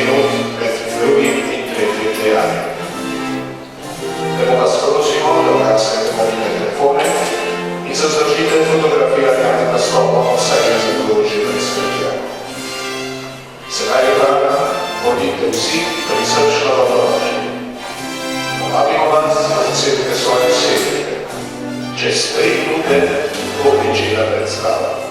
minut pred druhým tým triárom. Tomu vás prosím o domáce mobilné telefóny i so zložité fotografiami na slovo sa je za dôležité svetia. Zrajová, vodíte si, ktorí sa členovali. Bavimo vás od Cirke svoje siete, že strihnuté obyčajná predstava.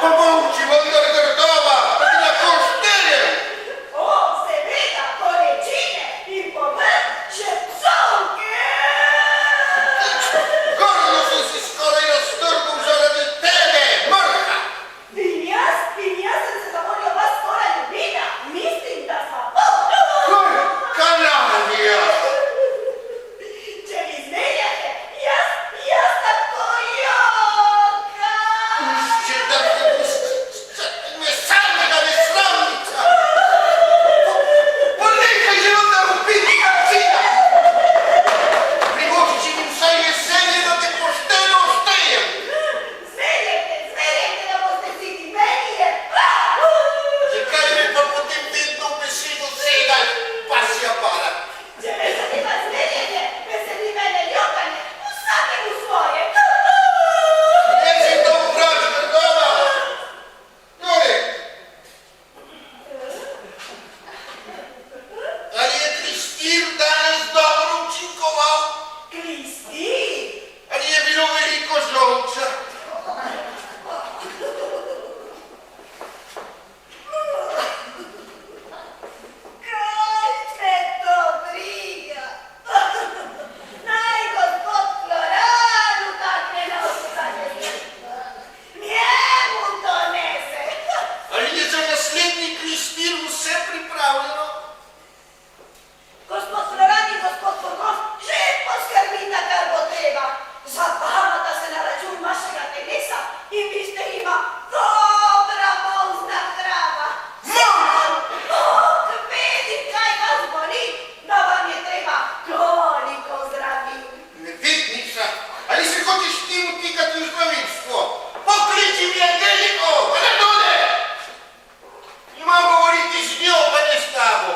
Pomóżcie, Wonder Gordowa! Tak na kosztyle! O, se veda, polecine i powiem się psonkiem! Gorno są si z kolei roztorgą żalady tebe, morcha! Vinias se zavolio vas skora ljubina, mislim da sam ono! Kur, kanalija! Če mi zmenjate, jaz tako joka! Cię tak mnie samego wysłannica! Polekaj zielona upity kapcina! Priłożcie mi psa jedzenie do tych posztelu ostejem! Zmenjajte, da boste si ti meni je Czekajmy po tym biedną wysynu cygać, pasja para! Če me zanima zmenjanje, veseli mene jokanje, vsakemu svoje! Więcej to brać, Gordowa! Jurek! A nie Krystin danes dobro učinkoval? Kristi! A nie bilo veliko žolča? Kaj te to briga? Naj gospod Floranu takve naočitanje njemu donese. Ali je za naslednji Kristin vse pripravljeno? Gospod Floran in gospod Furgos že poskrbita, kar bo treba. Zabavata se na račun vašega telesa in vi ste ima dobra bolzna krava. Vedi, kaj vas boli, da vam je treba toliko zdravil. Nevidnica, ali se hočeš ti utikati v zdravilstvo? Pokliči mi Angeliko, pa na dole! Imam govoriti z njo, pa ne s tabo.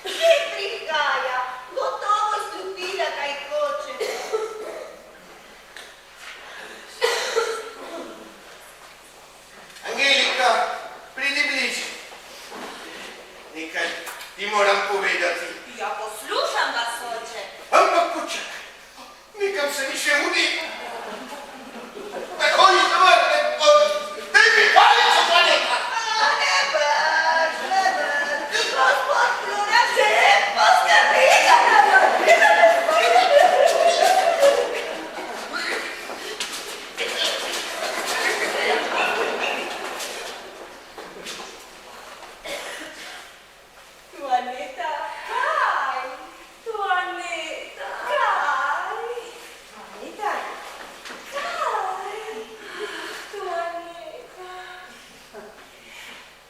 Že prihaja, gotovo stopila, kaj hoče. Angelika, pridi bliže. Nekaj ti moram povedati. Ja poslušam vas, oče. Ampak počakaj, nekam se mi še mudi. Takoj se vrne, daj mi palico, Paneta! Ne brž, gospod Floran že poskrbita na Tuaneta, kaj? Tuaneta, kaj? Tuaneta, kaj? Tuaneta.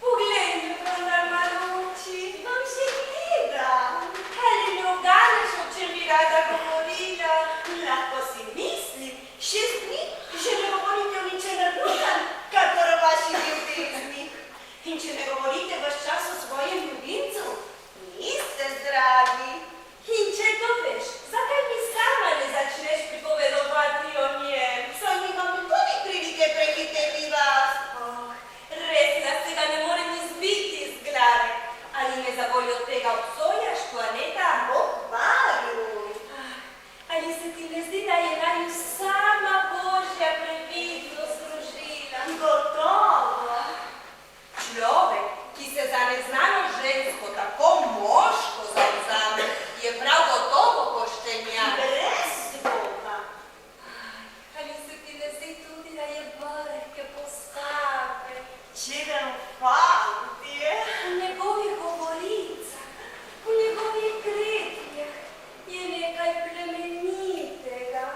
Poglej me, vendar malo oči, vam se gleda. Ali ne oganeš, o čem bi rada govorila? Lahko si mislim, 6 dni že ne govorite o ničemer drugem, kakor o vaši ljubezni. In če ne govorite ves čas o svojem ljubimcu, niste zdravi. In če to veš, zakaj mi sama ne začneš pripovedovati o njem? Saj imam tudi prilike prehiteti vas. Res, jaz tega ne morem izbiti iz glave. Ali me za voljo tega obsojaš, Tuaneta? Varuj. Ali se ti ne zdi, da je naju sama Božja previdnost družila? Gotovo. Človek, ki se za neznano žensko tako moško zavzame, je prav gotovo poštenjak. Brez dvoma. Ali se ti ne zdi tudi, da je brhke postave? Čeden fantje. V njegovih govoricah, v njegovih kretnjah je nekaj plemenitega.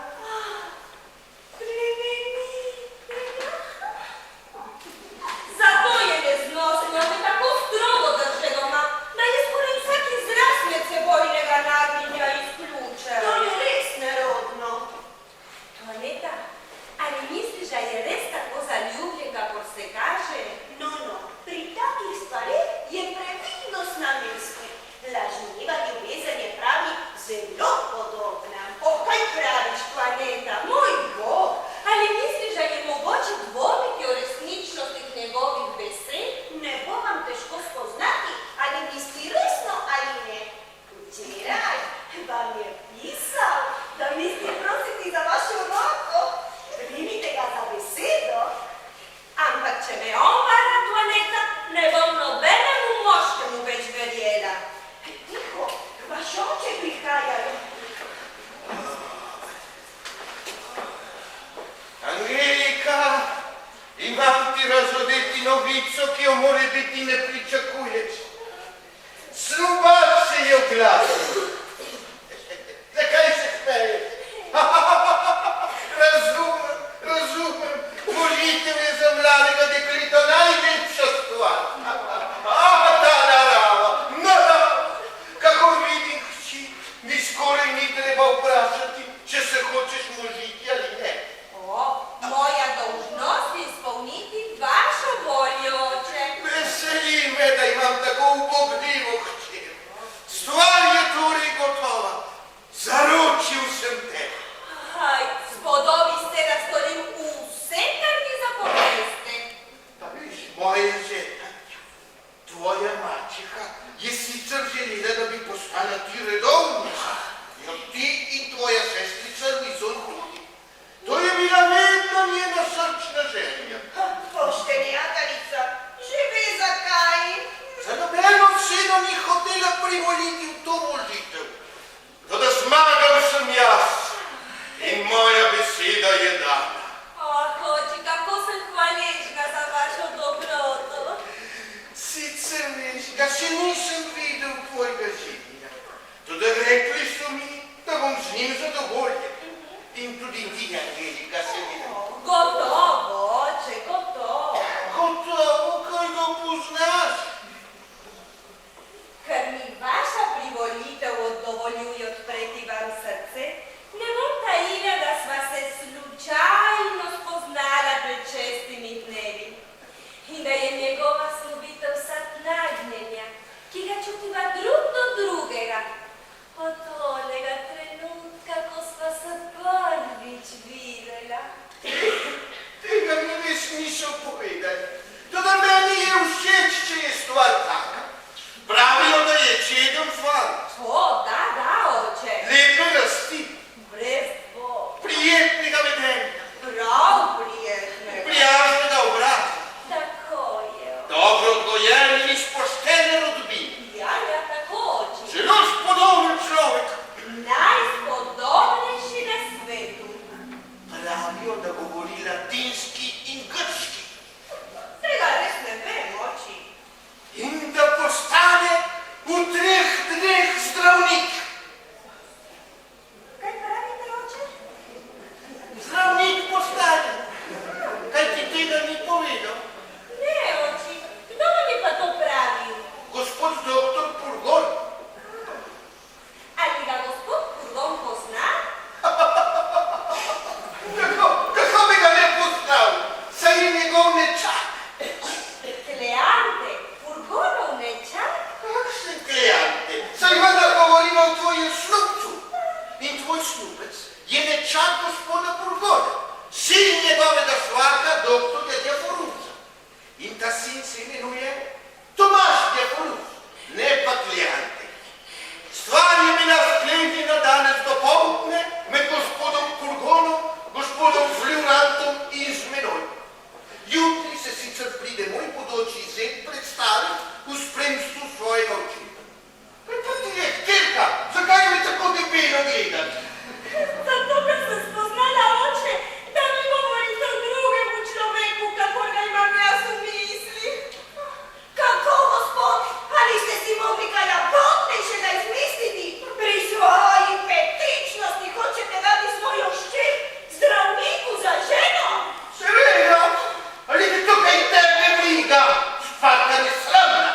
Plemenitega? Zato je neznosno, da me tako strogo drže doma, da je skoraj vsak izraz medsebojnega nagnjenja izključen. To je res nerodno. Tuaneta, ali misliš, da je res tako zaljubljen, kakor se kaže? No, pri če me on vara Tuaneta, ne bom nobenemu moškemu več verjela. Tiho, vaš oče prihajajo. Angelika, imam ti razodeti novico, ki jo more biti ne pričakuješ. Slubač se je oglasil. Zakaj se smeješ? Razumem. Volitev je za mladega dekleta najlepša stvar. Ta narava. Kako vidim, hči, mi skoraj ni treba vprašati, če se hočeš možiti ali ne. Moja dolžnost je izpolniti vašo voljo, oče. Veseli me, da imam tako ubogljivo hčer. Stvar je torej gotova. Zaročil sem te. Spodobi ste, da storim vse, kar mi zapoveste. Pa viš, moje žena, tvoja mačeha je sicer želela, da bi postala ti redovnica. Jo ti in tvoja sestrica Lizon tudi. To je bila vedno njena srčna želja. Poštenjatarica, že ve zakaj. Za nobeno ceno ni hotela privoliti v to molitev. Toda zmagal sem jaz in moja beseda je dana. Oče, kako sem hvaležna za vašo dobroto. Sicer veš, da še nisem videl tvojega življenja. Toda rekli so mi, da bom z njim zadovoljen. In tudi ti, Angelika, seveda. Gotovo, oče, gotovo. Gotovo, kaj ga poznaš? Ker mi vaša privolitev dovoljuje odpreti vam srce, ne bom tajila, da sva se slučajno spoznala pred 6 dnevi in da je njegova snubitev sad nagnjenja, ki ga čutiva drug do drugega. Od onega trenutka, ko sva se prvič videla. Tega mi res niso povedali. Toda meni je všeč, če je stvar taka. Pravijo, da je čeden fant. Da, oče. Lepe rasti. Brez dvoma. Prijetnega vedenja. Prav prijetnega. Prijaznega obraza. Tako je. Dobro odgojen in iz poštene rodbine. Ja, tako, oče. Zelo spodoben človek. Najspodobnejši na svetu. Pravijo, da govori latinski in grški. Tega res ne vem, oči. In da postane v 3 dneh zdravnik. Kaj pravite, oče? Zdravnik postane. Kaj ti tega ni povedal? Ne, oči. Kdo vam je pa to pravil? Gospod doktor Purgon. Ali ga gospod Purgon pozna? Kako bi ga ne poznal? Saj je njegov nečak. Kleante, Purgonov nečak? Kakšne Kleante? Saj vendar govorimo o tvojem snubcu. In tvoj snubec je nečak gospoda Purgona, sin njegovega svaka, doktorja Diaforuza. In ta sin se imenuje Tomaž Diaforuz, ne pa Kleante. Stvar je bila sklenjena danes dopoldne med gospodom Purgonom, gospodom Fleurantom in z menoj. Jutri se sicer pride moj bodoči zet predstaviti v spremstvu svojega očeta. Kaj pa ti je, hčerka, zakaj me tako debelo gledati? Zato, ker sem spoznala, oče, da mi govorite o drugemu človeku, kakor ga imam jaz v mislih. Kako, gospod, ali ste si mogli kaj labotnejšega izmisliti? Pri svoji petičnosti hočete dati svojo hčer zdravniku za ženo? Seveda, ali ti tukaj tebe briga, svatka nesramna.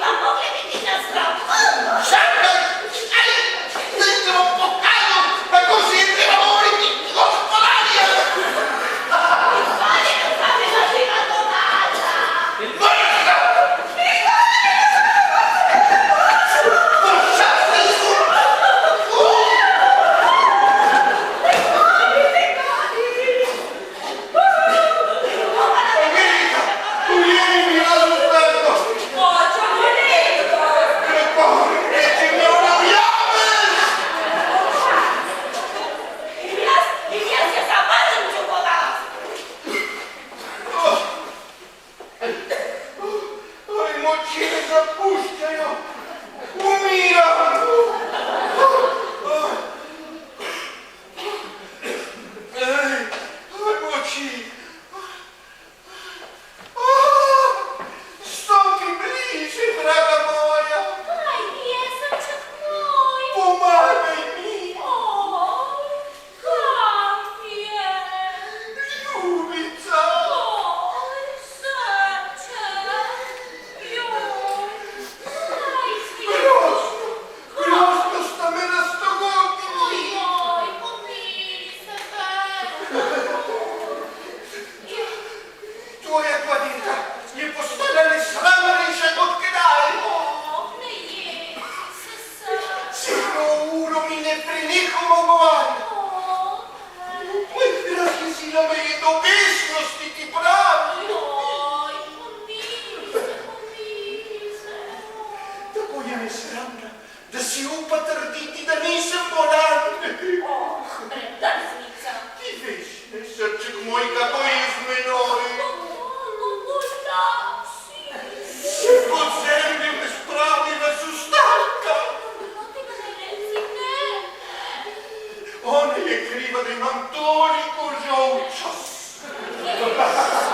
chyba mogę być na sprawę. Czekaj! Ale ty mam pokazał, na kozie lavori di gospodaria! Panie, to prawie nazywa to Mata. Marta!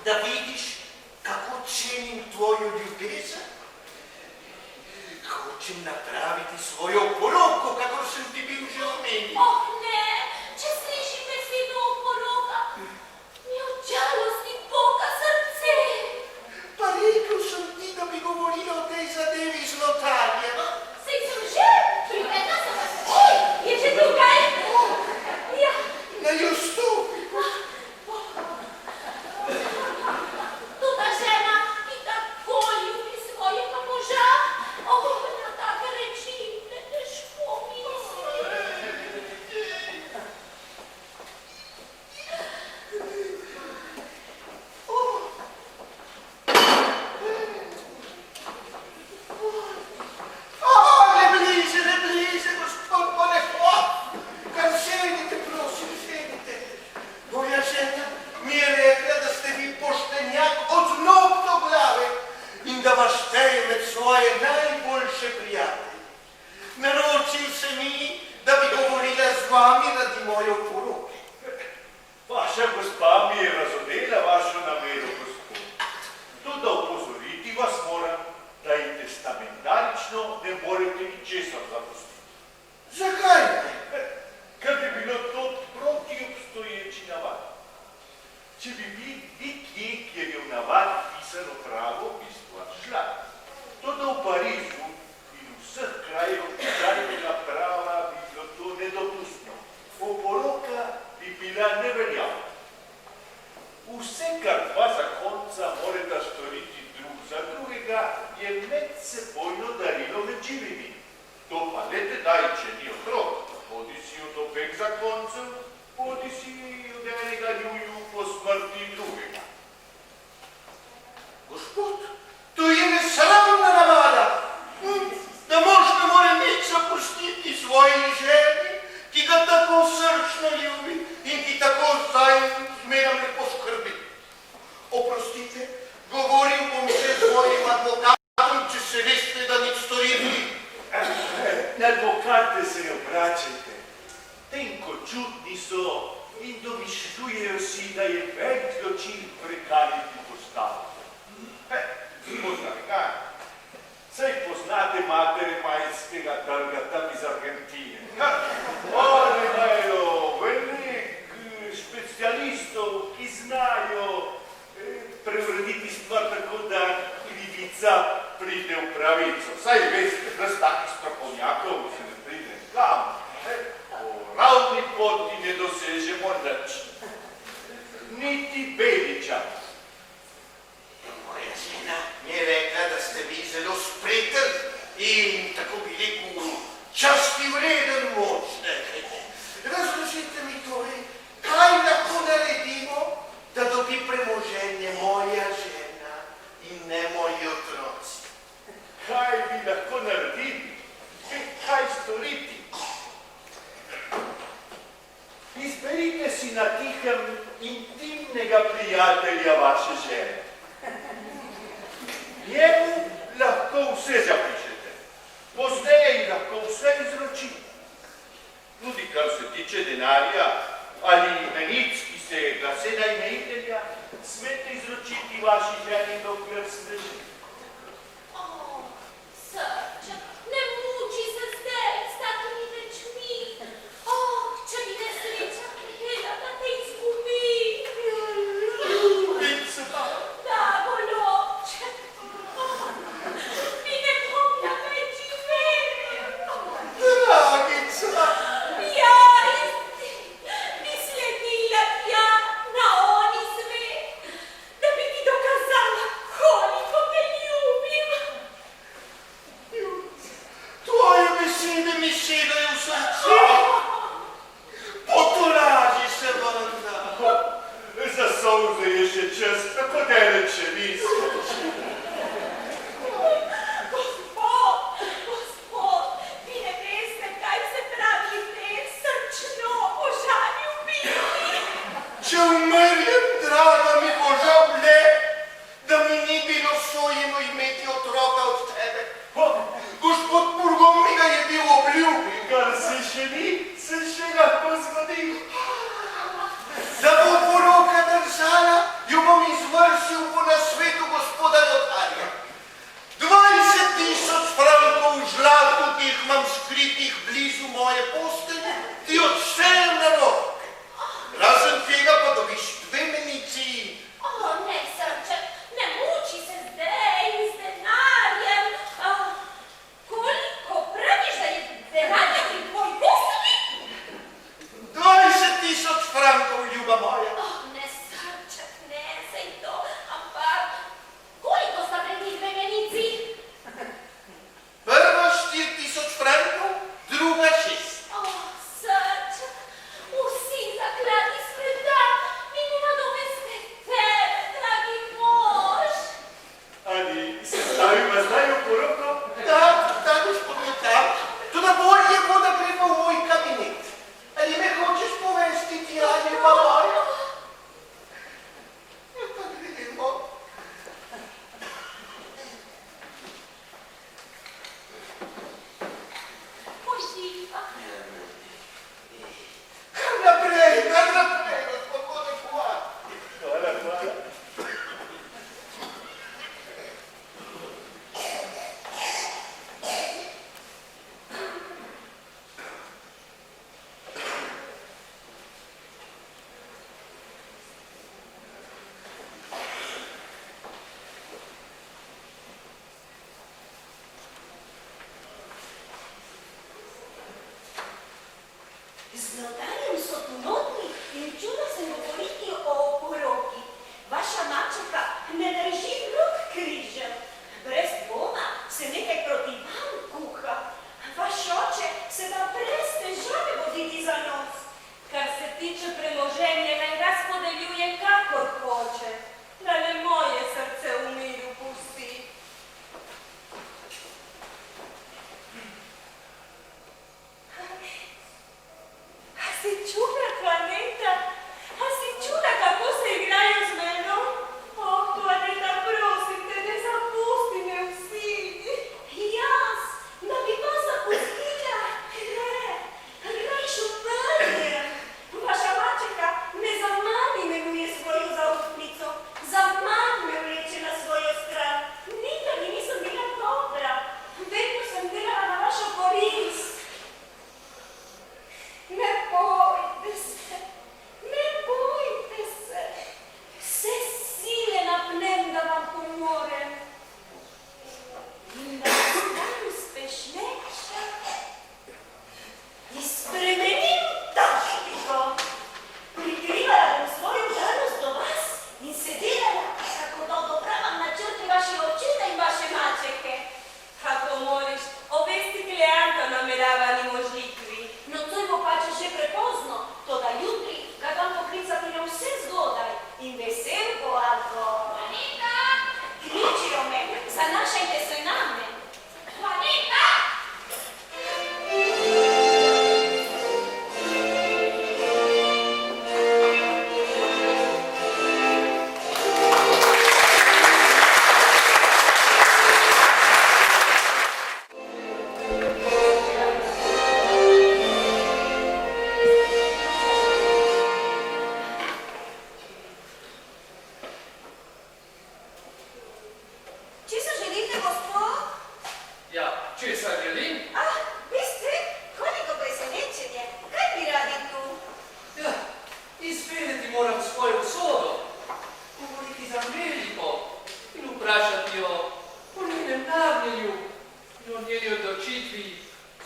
da vidiš, kako cenim tvoju ljubezen. Hočem napraviti svojo poroko, kakor sem ti bil že omenil. Oh ne, če slišim besedo oporoka, mi od žalosti poka srce. Pa rekel sem ti, da bi govorila o tej zadevi z notarjem. Sej sem že, privedla sem vas. Oj, je že tukaj? Ja. Naj jo stopi. Toda žena, ki tako ljubi svojega moža, na take reči ne težko misli. Ne bliže, gospod Bonefort. Kar sedite, prosim, sedite. Moja žena mi je rekla, da ste vi poštenjak od nog do glave in da vas šteje med svoje najboljše prijatelje. Naročil se mi, da bi govorila z vami radi moje oporoke. Vaša gospa mi je razodela vašo namero, gospod. Tudi opozoriti vas moram, da ji testamentarično ne morete ničesar zapustiti. Zakaj? Ker bi bilo to proti obstoječi navad. Če bi vi kje, kjer je v navad pisano pravo, bi stvar šla. Toda v Parizu in v vseh krajih običajnega prava bi bilo to nedopustno. Oporoka bi bila neveljavna. Vse, kar dva zakonca morata storiti drug za drugega, je medsebojno darilo med živimi. To pa le tedaj, če ni otrok, bodi si od obeh zakoncev, bodi si od enega ljuju po smrti drugega. Gospod, to je nesramna navada, da mož ne more nič zapustiti svoji ženi, ki ga tako srčno ljubi in ki tako zanj zmeraj lepo skrbi. Oprostite, govoril bom še s svojim advokatom, če se veste, da nič storiti. Na advokate se ne obračajte. Tenko čudni so in domišljujejo si, da je velik zločin prekaliti postavo. Poznate, saj poznate matere majskega trga tam iz Argentine. Oni imajo velik specialistov, ki znajo preurediti stvar tako, da krivica pride v pravico. Saj veste, brez takih strokovnjakov se ne pride kam. Po ravni poti ne dosežemo nič. Niti beliča. Moja žena mi je rekla, da ste vi zelo spreten in tako bi rekel časti vreden moč. Razložite mi torej, kaj lahko naredimo, da dobi premoženje moja žena in ne moji otroci. Kaj bi lahko naredili? Kaj storiti? Izberite si na tihem intimnega prijatelja vaše žene. Njemu lahko vse zapišete. Pozneje ji lahko vse izročite. Tudi kar se tiče denarja ali imenic, ki se glase na imenitelja, smete izročiti vaši ženi, dokler ste živi. Srče, ne muči se zdaj s takimi rečmi. Če mi nesreča prihela, da te izgubi. Ljubica! Da, golobče. Mi ne bom več živeli. Dragica! Ja, bi sledila tja na oni svet, da bi ti dokazala, koliko te ljubim. Tvoje besede mi sedajo v srce. Potolaži se vrda. Za solze je še čas, tako daleč še niso. Gospod, vi ne veste, kaj se pravi te srčno ožalju biti. Če umrjem, draga mi Boža, le, da mi ni bilo sojeno imeti otroka od tebe. Gospod Burgon mi ga je bil obljubil. Kar se še ni, se še lahko zgodi. Da bo poroka držala, jo bom izvršil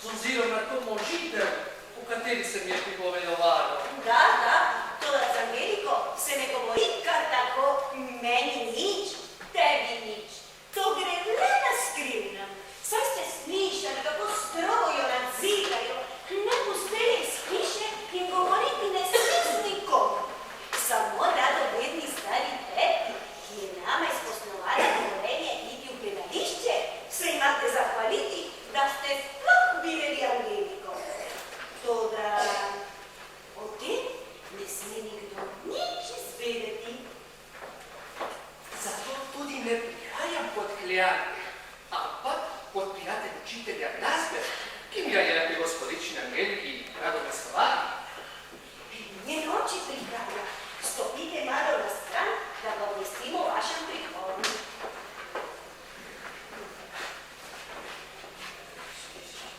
z ozirom na to možitev, o kateri se mi je pripovedovalo. Da, toda z Angeliko se ne govori kar tako, meni nič, tebi nič. To gre le na skrivnem. Saj ste slišali, kako strogo jo nadzirajo, ne pustejo iz hiše in govoriti ne sme z nikomu. Samo radovedni stari Pepi, ki je nama izposlovala dovoljenje iti v gledališče, se imate zahvaliti, da ste sploh videli Angeliko. Toda o tem ne sme nikdo nič izvedeti. Zato tudi ne prihajam pod kljan, ampak pod prijatelj učitelja glasbe, ki mi ga je pri gospodični Angeliki nadomestovali. Ne noči prihaja. Stopite malo na stran, da ga obvestimo o vašem prihodu.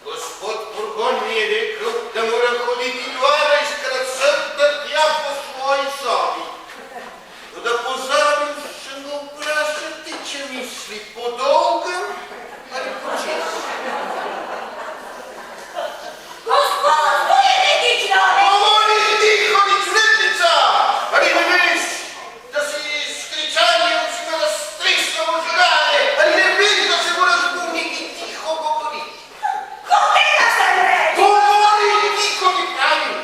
Gospod Burgon mi je rekel, da mora hoditi 12-krat sem ter tja po svoji sobi. Da pozabil sem ga vprašati, če misli po dolgem ali po čez. Gospod, to je neki človek! Govori tiho, nič vrednica! Ali ne veš, da si s kričanjem vzimala stresno možgane? Ali ne veš, da se mora zbuniti tiho govoriti? Koga sem reči? Govori tiho, mi pravim!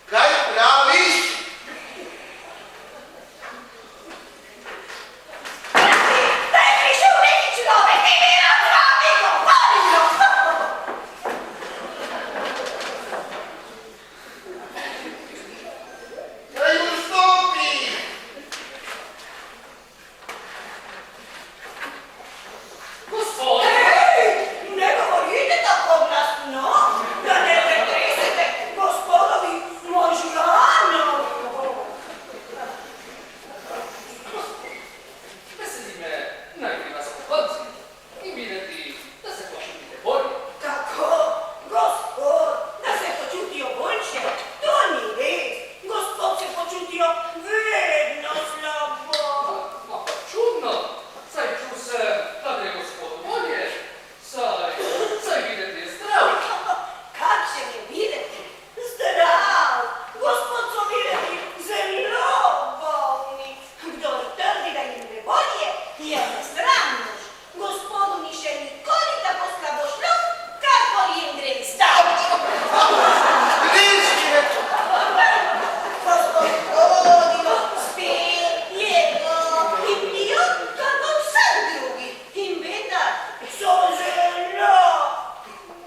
Kaj praviš? Da je prišel neki človek, ki mi je zravi govorilo! Naj vstopi! Gospod! Ne govorite tako glasno, da ne pretresete gospodovi možganov. Veseli me najti vas po konci in videti, da se počutite bolje. Kako? Gospod, da se počutijo boljše? To ni res. Gospod se počutijo vedno slabo. Pa čudno, saj čul sem, da gre gospodu bolje, saj videti je zdrav. Kakšen je videti? Zdrav. Gospod so videti zelo bolni. Kdor trdi, da jim gre bolje, je nesramnež. Gospodu ni še nikoli tako slabo šlo, kakor jim gre zdaj. Res je! Gospod hodijo, spijo, jedo in pijo, kakor vsak drugi. In vendar so zelo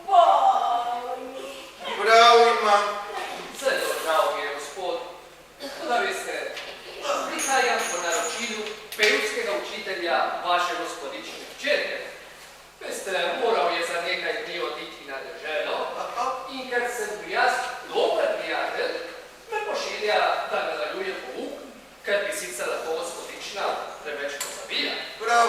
bolni. Prav imam. Zelo žal mi je, gospod. Toda veste, prihajam po naročilu pevskega učitelja vaše gospodične včerke. Veste, moral je za nekaj dni oditi na deželo in ker sem bil jaz dober prijatelj, me pošilja, da nadaljujem pouk, ker bi sicer lahko gospodična preveč pozabila. Prav.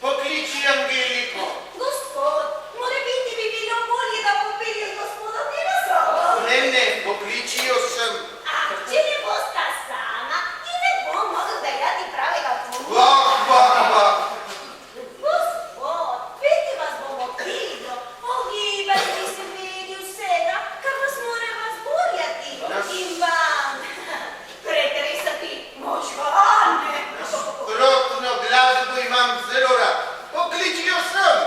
Pokliči Angeliko. Gospod, morebiti bi bilo bolje, da popelje z gospodom njeno sobo. Ne, pokliči jo sem. Ah, če ne bosta sama, ti ne bom mogel dajati pravega pouka. Bah. Gospod, peti vas bomo vidno, ogibati bi se vedi vsega, kar vas mora razburjati in vam pretresati možgane. Nasprotno glasbo imam zelo rad. Pokliči jo sem.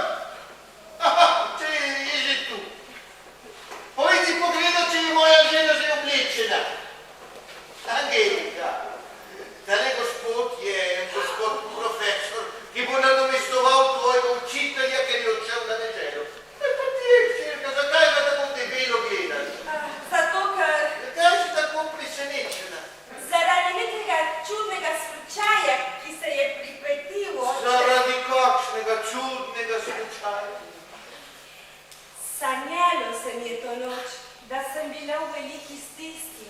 Če je že tu. Pojdi pogledat, če je moja žena že oblečena. Angelika, tale gospod je gospod profesor, ki bo nadomestoval tvojega učitelja, ker je odšel na deželo. Pa ti je, hčerka, zakaj ga tako debelo gledaš? Zato, ker Zakaj si tako presenečena? zaradi nekega čudnega slučaja, ki se je pripetil Zaradi kakšnega čudnega slučaja? Sanjalo se mi je to noč, da sem bila v veliki stiski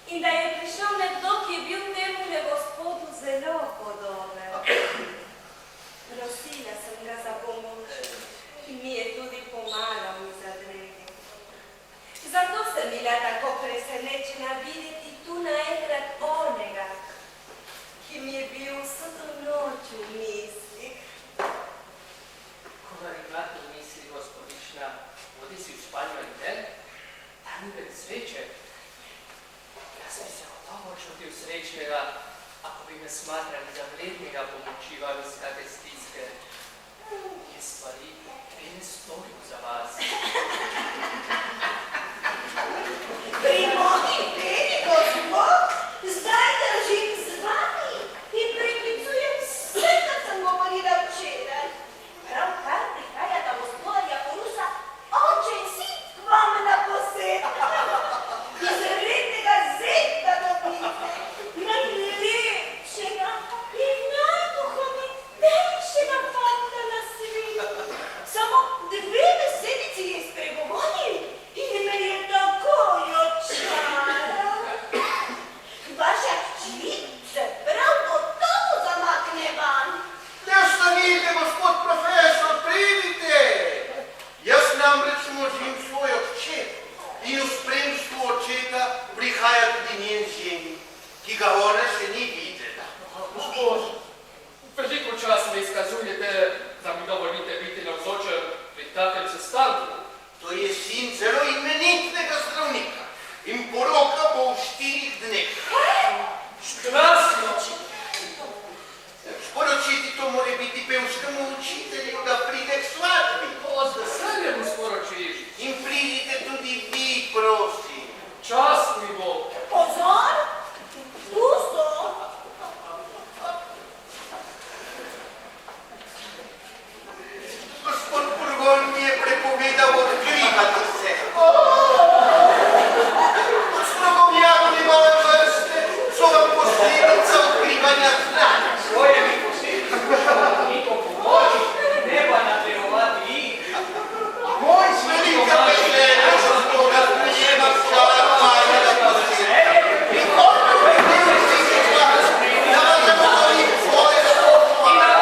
in da je prišel nekdo, ki je bil temu gospodu zelo podoben. Prosila sem ga za pomoč in mi je tudi pomagal mi zadregi. Zato sem bila tako presenečena videti tu naenkrat smatrali za vrednega pomoči vam iskate stiske, je stvari ne storil za vas. Pri moji veri, gospod, zdaj držim z vami in priklicujem vse, kar sem govorila včeraj. Pravkar prihajata gospoda Jakorusa, oče in sin k vam na posed. Izrednega zeta dobite, najlepšega in najduhovitejšega fanta na svetu. Samo 2 besedici je spregovoril in me je takoj očaral. Vaša hči se prav gotovo zamakne van. Ne ostanite, gospod profesor, pridite. Jaz namreč možim svojo hčer in v spremstvu očeta prihaja tudi njen ženin, ki ga ona še ni videla. Gospod, veliko časa mi izkazujete, da mi dovolite biti navzočen pri takem sestanku. To je sin zelo imenitnega zdravnika in poroka bo v 4 dneh. Krasno! Sporočiti to mora biti pevskemu učitelju, da pride k svadbi. Z veseljem mu sporočiš. In pridite tudi vi, prosim. Čast mi bo. Pozor, pusto. Gospod Purgon mi je prepovedal odkrivati se. Strokovnjaki moje vrste so vam posledica odkrivanja znanja. Svoje mi posebno. Niko pomoči, ne pa nadlegovati jih. Moj velika veselja so zboga prijema včara majega posebna. In koliko prekrivci se vas, da vam zagotovim svoje spoštovanje.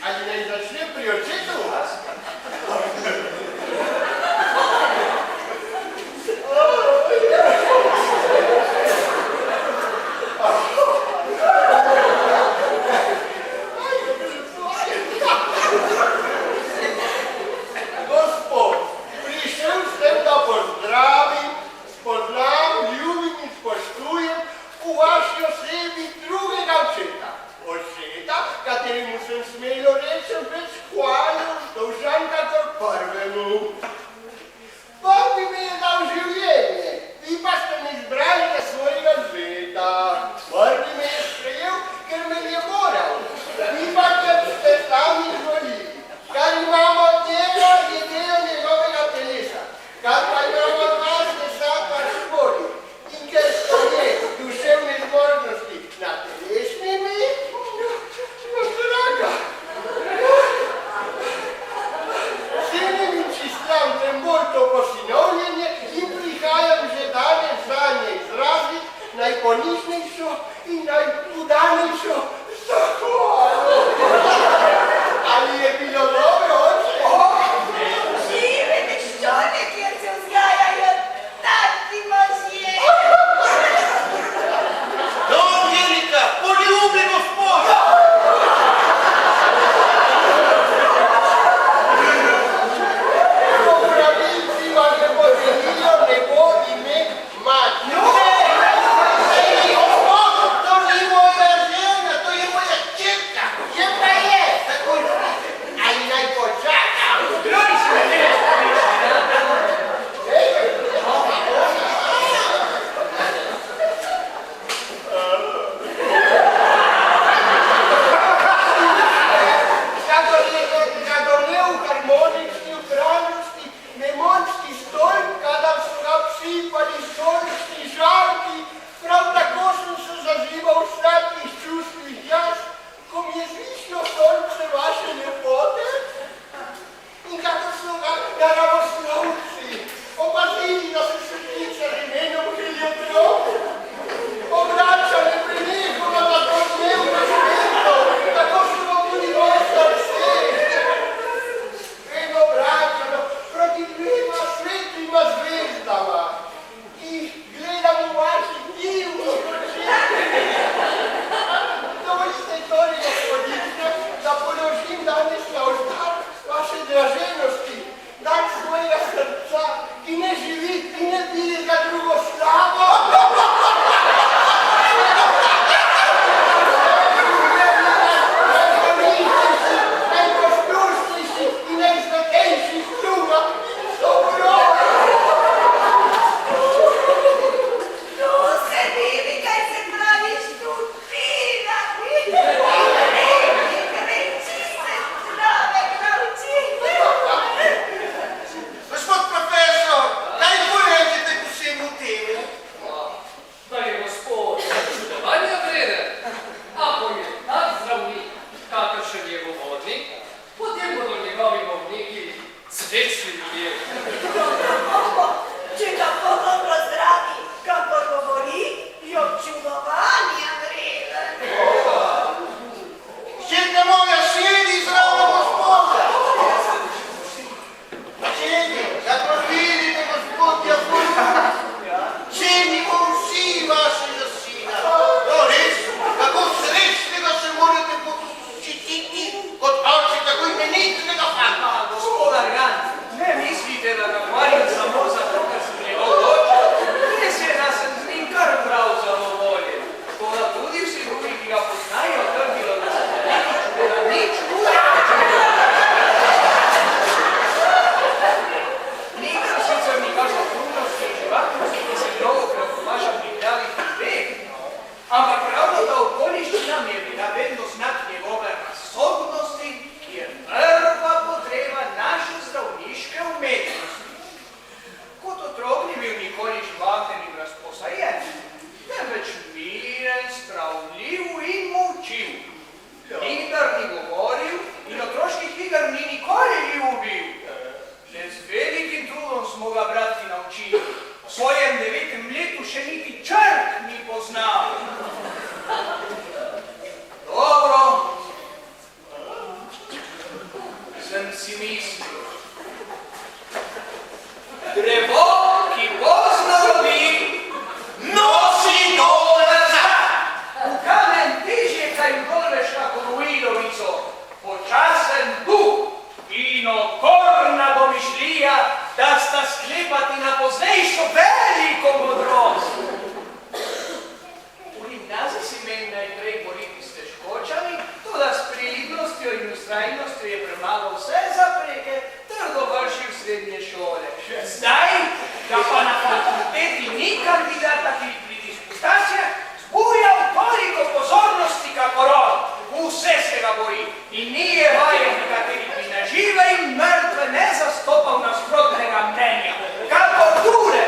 Ali naj začnem pri očetu vas? Gospod, prišel sem, da pozdravim, spoznam, ljubim in spoštujem v vaši osebi drugega očeta. Očeta, kateremu sem smelo rečem več hvalil, dolžan kakor prvemu. Bog bi mi je dal življenje, vi pa ste me izbrali za svojega zveta. Prvi me je sprejel, ker me je moral, vi pa ker ste sami izvolili. Kar imamo od njega, je del njegovega telesa, kar pa imamo od vas, je sam vaš voli. In ker so nje duševne zmožnosti na telesni mi, draga. Cenim in čistam tem bolj to posinovljenje in prihajam že danes zanje izrazit najponižnejšo in najhudanejšo zahvalo. Ali je bilo dobro, oče? Žive meščone, kjer se vzgajajo taki možje. No, Angelika, poljubi gospoda! Po pravilci vam je podelilo nebo ime Mati. Gospod, to ni moja žena, to je moja čerka. Je pa je. Takoj pride. Ali naj počakam? Zagonel v harmonični upravnosti nemonski stolp, kadar so ga psipali solčni žarki, prav tako sem se zažival v sladkih čustvih jaz, ko mi je zvišlo sonce vaše lepote in kako so ga naravoslovci opazili, da se svetlica z imenom Heliotrop obračale prenehoma na to dnevno sveto, tako so ga tudi moje srce vedno vračalo proti 2 svetlima zvezdama, ki jih gledam v vaših divnih očeh. čudotvorna domišljija, da sta sklepati na poznejšo veliko modrost. V gimnaziji si meni najprej boriti s težkočami, toda s prilibnostjo in ustrajnostjo je premalo vse zapreke, trdo vrši v srednje šole. Zdaj, da pa na fakulteti ni kandidata, ki pri disputacijah zbujal toliko pozornosti, kakor on. Vse se ga boji in ni je vajen, kateri bi na žive in mrtve ne zastopal nasprotnega mnenja. Kakor Dure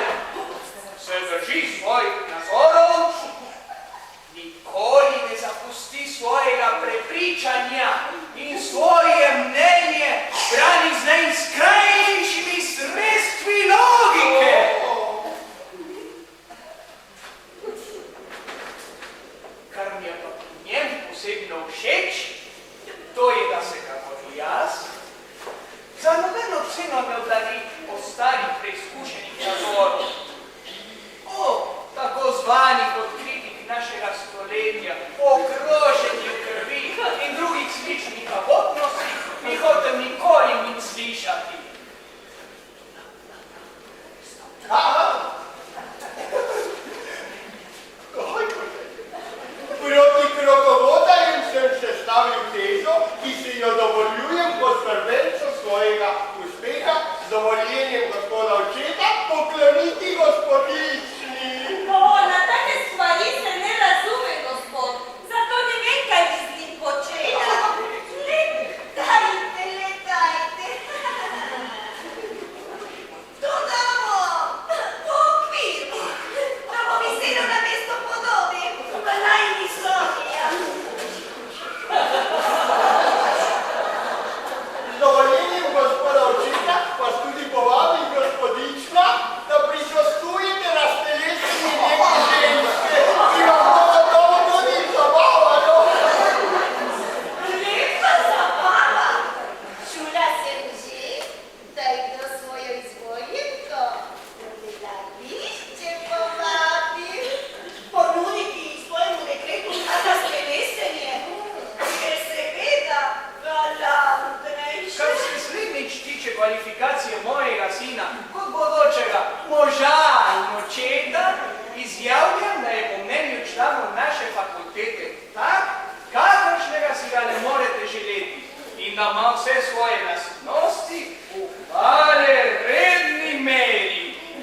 se drži svojih nazorov, nikoli ne zapusti svojega prepričanja in svoje mnenje brani z najskrajnejšimi sredstvi logike. Kar mi je pa pri njem posebno všeč, to je, da se kakor jaz za nobeno ceno ne oddali po starih preizkušenih nazorov. O tako zvanih odkritih našega stoletja, o kroženju krvi in drugih sličnih abotnosti, ni hotel nikoli nič slišati. Proti krokovodarjem sem sestavil tezo, ki si jo dovoljujem kot prvenco svojega uspeha z dovoljenjem gospoda očeta pokloniti gospodični. Na take stvari se ne razume, gospod, zato ne vem, kaj bi z njim počela. Letajte. Dodamo po okviru, da bo mi sedel na mesto podobe, pa naj ni Sofija. Z dovoljenjem gospoda očeta vas tudi povabim gospodična, da prisostujete raztelesni neke ženske, ki vam bo gotovo tudi zabavalo. Lepa zabava. Čula sem že, da ido svojo izvoljenko v gledališče povabim. Ponuditi svojemu dekretu za stelesenje, ker seveda galantnejše. Kar se slednjič tiče kvalifikacije mojega sina kot bodočega moža in očeta, izjavljam, da je po mnenju članov naše fakultete tak, kakršnega si ga ne morete želeti in da ima vse svoje lastnosti v hvale redni meri.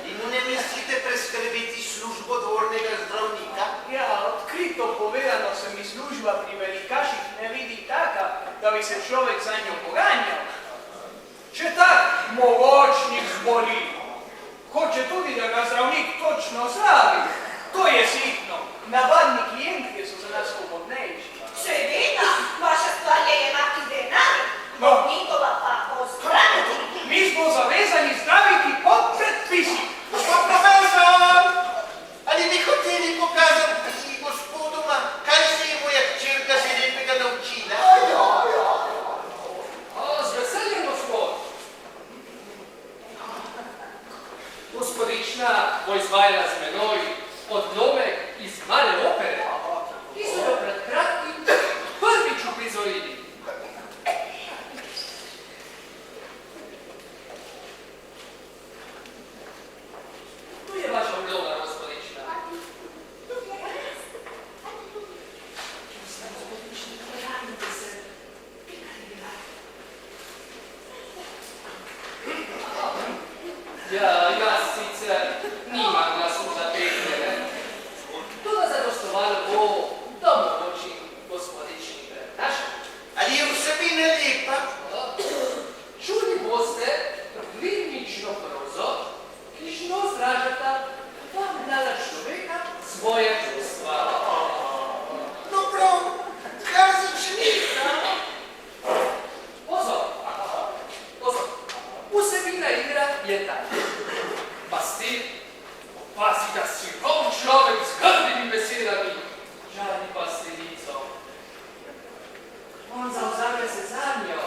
In mu ne mislite preskrbeti službo dvornega zdravnika? Ja, odkrito povedano se mi služba pri velikaših ne vidi taka, da bi se človek za njo poganjal. Če tak mogočnik zboli, hoče tudi, da ga zdravnik točno zdravi. To je sitno. Navadni klientje so za nas komodnejši. Seveda, vaša stvar je jemati denar, bolnikova pa ozdraviti. Mi smo zavezani zdraviti po predpisih. Gospod profesor, ali bi hoteli pokazati gospodoma, kaj se je moja hčerka že lepega naučila? Z veseljem, gospod. Gospodična bo izvajala z menoj odlomek iz male opere, ki so jo pred kratkim prvič uprizorili. Tu je vaša vloga, gospodična. Ja, jaz sicer nimam glasu za petne, toda zadostovalo bo, da omogočim gospodični prenašanje. Ali je vsebina lepa? Čuli boste ritmično prozo, ki žno zražata dva mlada človeka svoje čustva. No prav, kar začnite. Pozor, vsebina igra je ta. Pastir opazi, da si rov človek z grdimi besedami žali pastirico. On zavzame se za njo,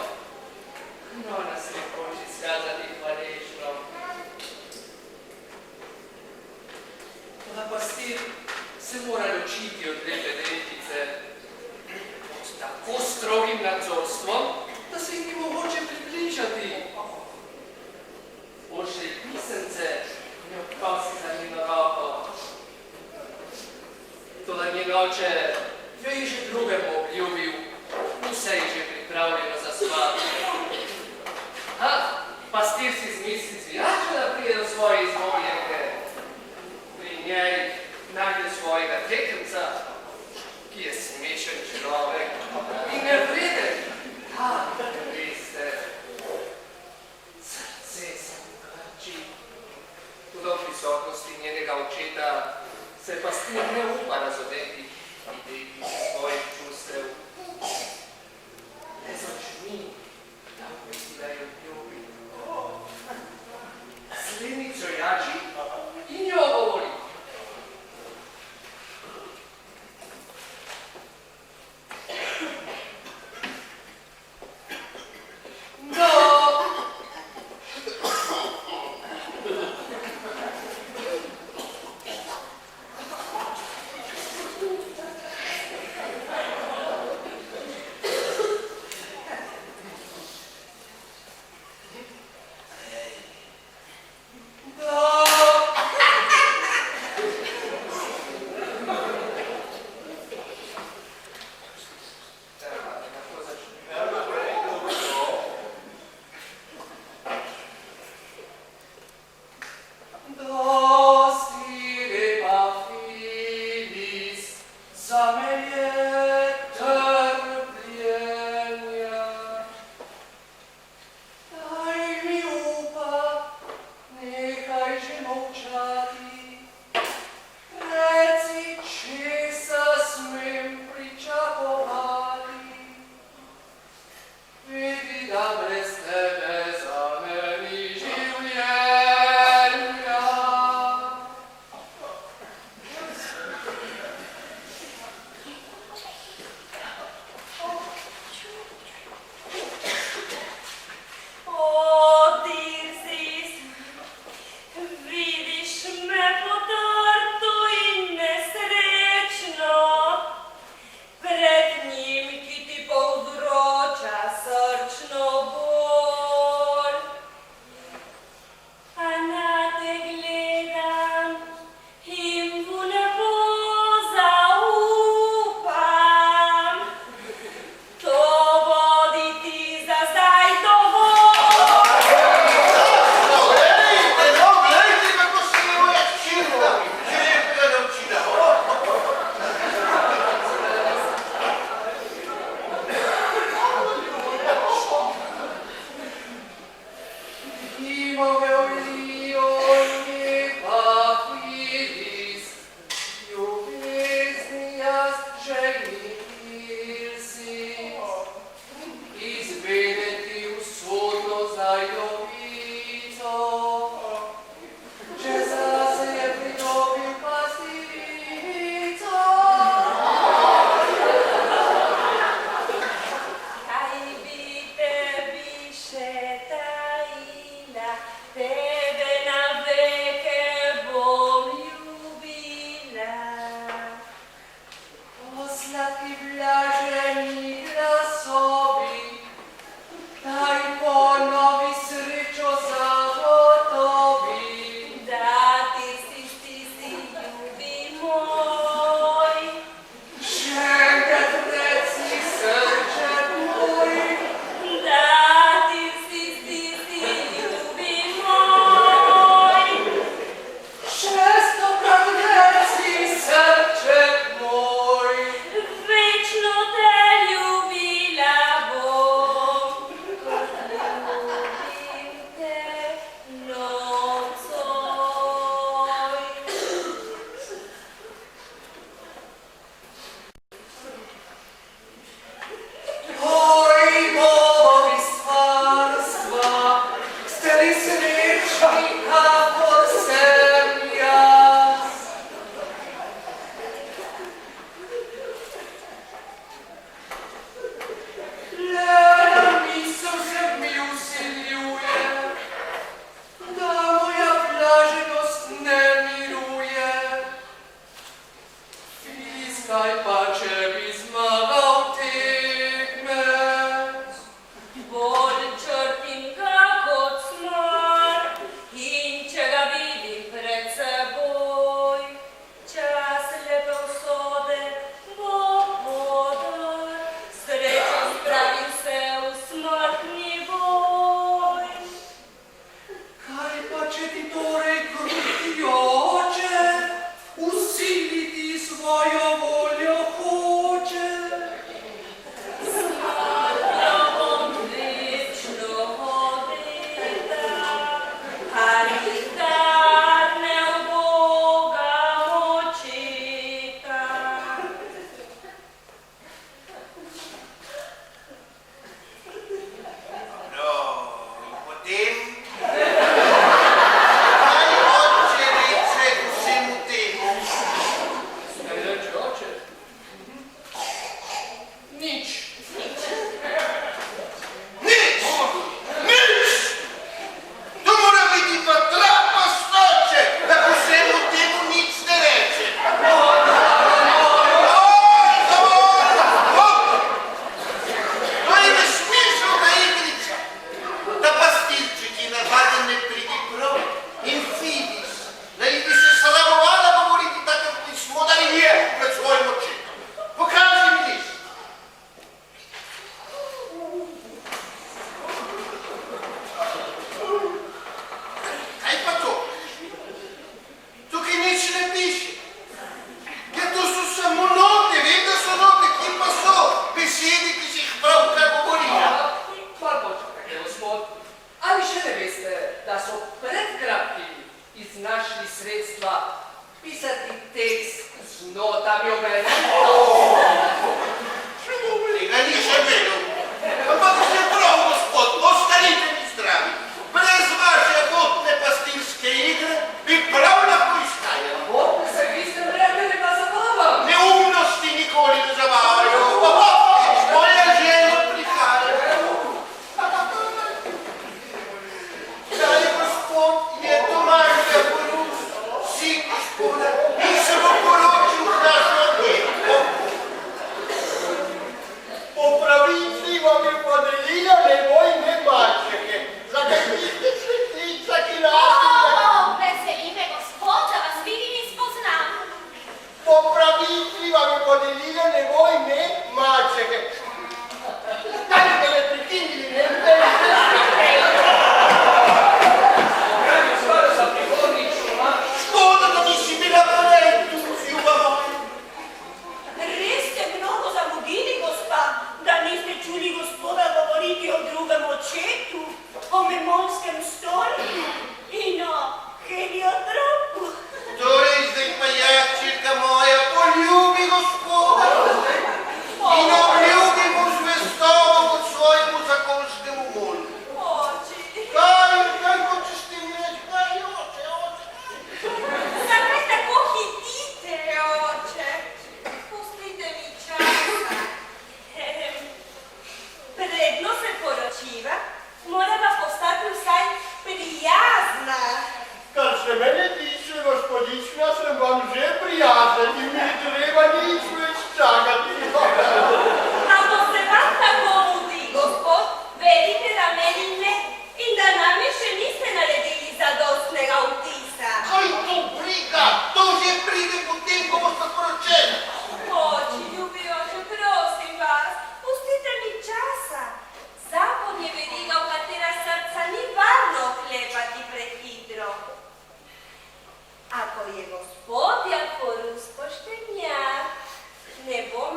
no nas ne hoče skazati hvaležno. Toda pastir se mora ločiti od lepe deklice pod tako strogim nadzorstvom, da se jim ni mogoče približati. misli cvijače da prije do svoje izvoljenke. Pri njej najde svojega tekemca, ki je smešen človek i nevreden. Vi ste, srce se mu krči. Tudi v prisotnosti njenega očeta se pa s tim ne upa razodeti idejki svojih čustev. Ne začni, da da jo ljubi. Slednico jači in jo govori. Te da so pred kratkim iznašli sredstva pisati tekst z notami obenem. Tega nisem vedel. Ampak ste prav, gospod, ostanite mi zdravi. Brez vaše vodne pastirske igre bi prav lahko izhajal. Vodne se vi ste vremeni pa zabavam. Neumnosti nikoli ne zabavajo. Moja žena prihaja. Dragi gospod, je Tomaž Javorus, sin gospoda, in se bo poročil z našo djevko. Po pravici vam je podelila nevojne mačke, za kakršne svetlica, ki Bez se ime gospoda vas vidim in spoznam. Po pravici vam je podelila nevojne mačke. Kaj ste me prekinili, ne? Pravi stvar za prihodnično, a? Škoda, da nisi bila prej tu, ljuba moja. Res ste mnogo zamudili, gospa, da niste čuli gospoda govoriti o drugem očetu, o memonskem stolju in o heliotropu. Torej, zdaj pa ja, čirka moja, poljubi gospoda in obljubi mu zvestobo kot svojemu zakonskemu molju. Oči, Kaj hočeš ti mi reči? Kaj, oče? zakaj tako hitite, oče? Pustite mi časa. Predno se poročiva, morava postati vsaj prijazna. Kar se mene tiče, gospodična, sem vam že prijazen in mi ne treba nič več čakati. Ako se vam tako mudi, gospod, vedite, da meni ne in da nami še niste naredili zadostnega vtisa. Kaj to briga? To že pride potem, ko boste poročeni. Oči, ljubi oče, prosim vas, pustite mi časa. Zakon je veriga, v katera srca ni varno oklepati prehitro. Ako je gospod Javorus poštenjak, ne bom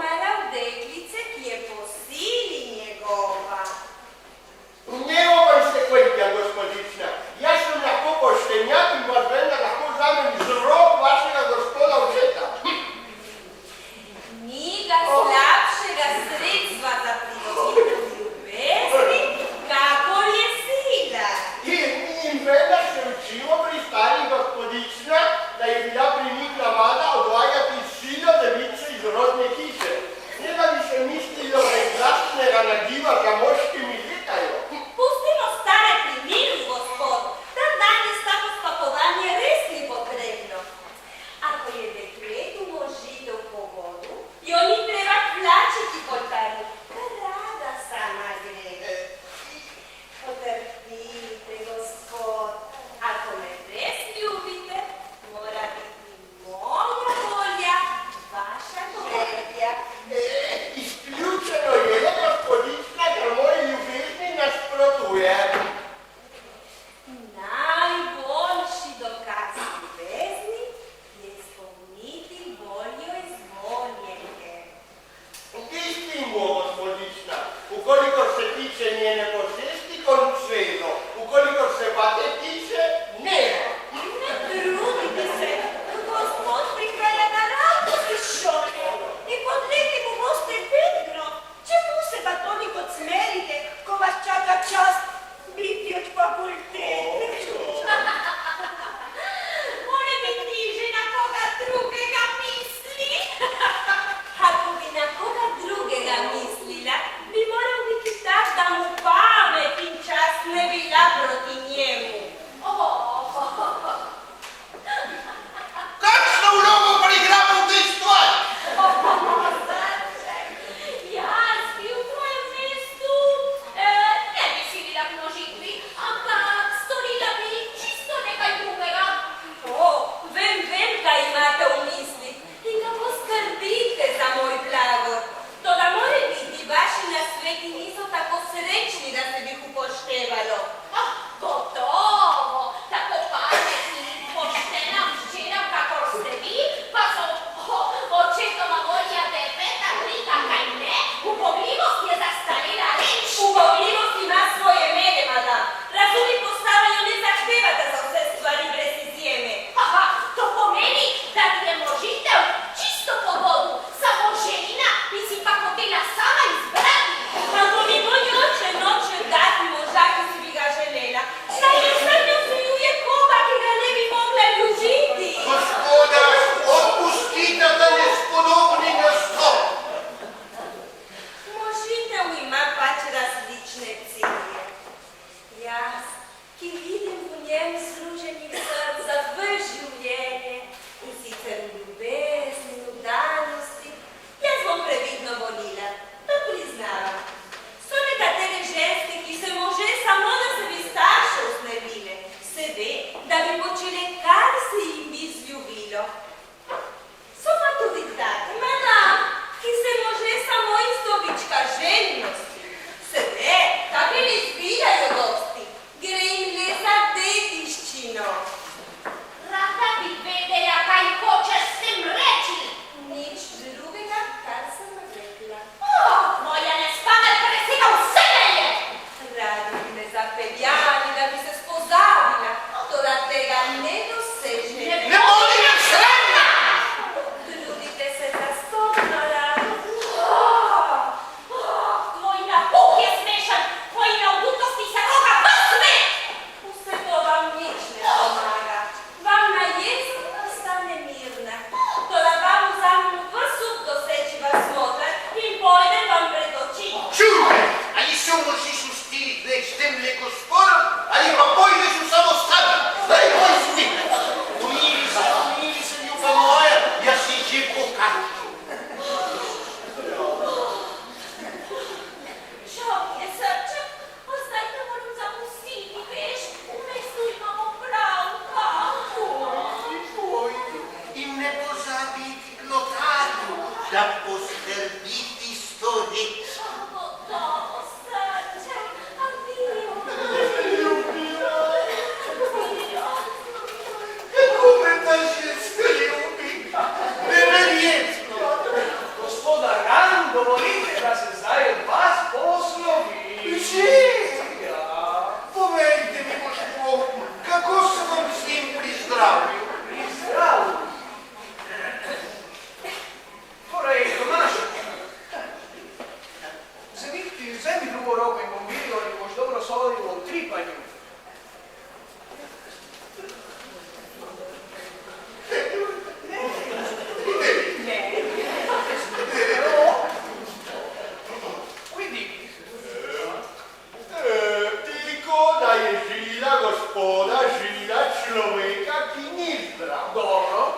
szkoda życia człowieka, ki nie zbrał. Dobro.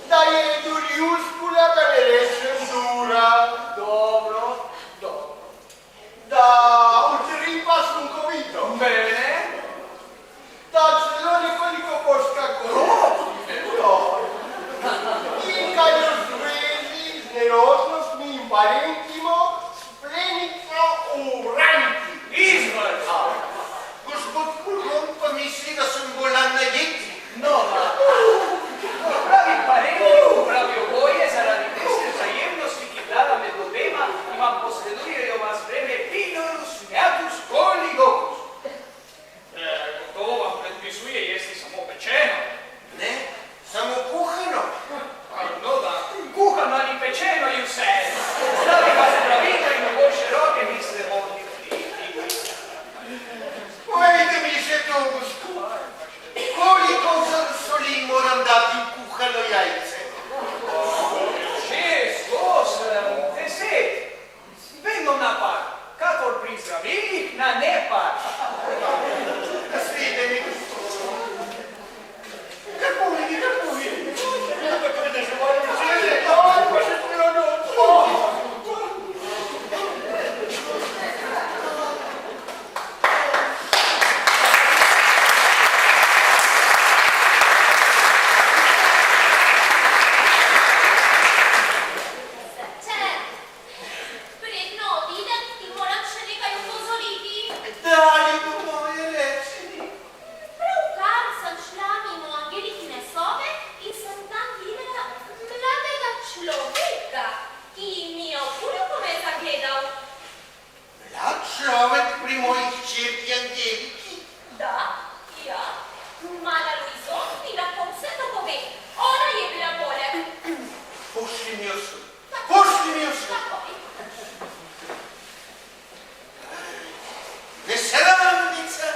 Daje duriuskula, da ne rečem dura. Dobro. Dobro. Da utripa sunkovito. Bene. Da celo nekoliko poškakuje. In kaj v zvezi z nerodnostmi in parentima splenico uranki. Izvršno. Gospod Kulhon pa misli, da sem bolan na jeti. No, pravi parenti, pravi oboje, zaradi tesne vzajemnosti, ki vlada med obema, in vam posredujejo vas vreme pinorus, neatus, coli locus. Gotovo vam predpisuje jesti samo pečeno. Ne, samo kuhano. No da, kuhano ali pečeno in vse. Zdravi vas zdravika in bolj široke misle vodni Povejte mi še to, gospod. Koliko soli moram dati v kuhano jajce? 6, 8, 10. Vedno na par, kakor pri zdravilih na nepar. Naslednje mi, gospod. Kar povedi, kar povedi. Tako je, da že moram vzeti. Pa še celo noč. Predno odidem, ti moram še nekaj opozoriti. Dali bo moje rečeni. Pravkar sem šla mimo Angelikine sobe in sem tam videla mladega človeka, ki mi je opuljko zagledal. Mlad človek pri mojih hčerki Angeliki. Da, ja, mala Luizo mi lahko vse to pove. Ona je bila poleg. Pošli mi jo sem. Pošli mi jo sem. Takoj. Nesramnica.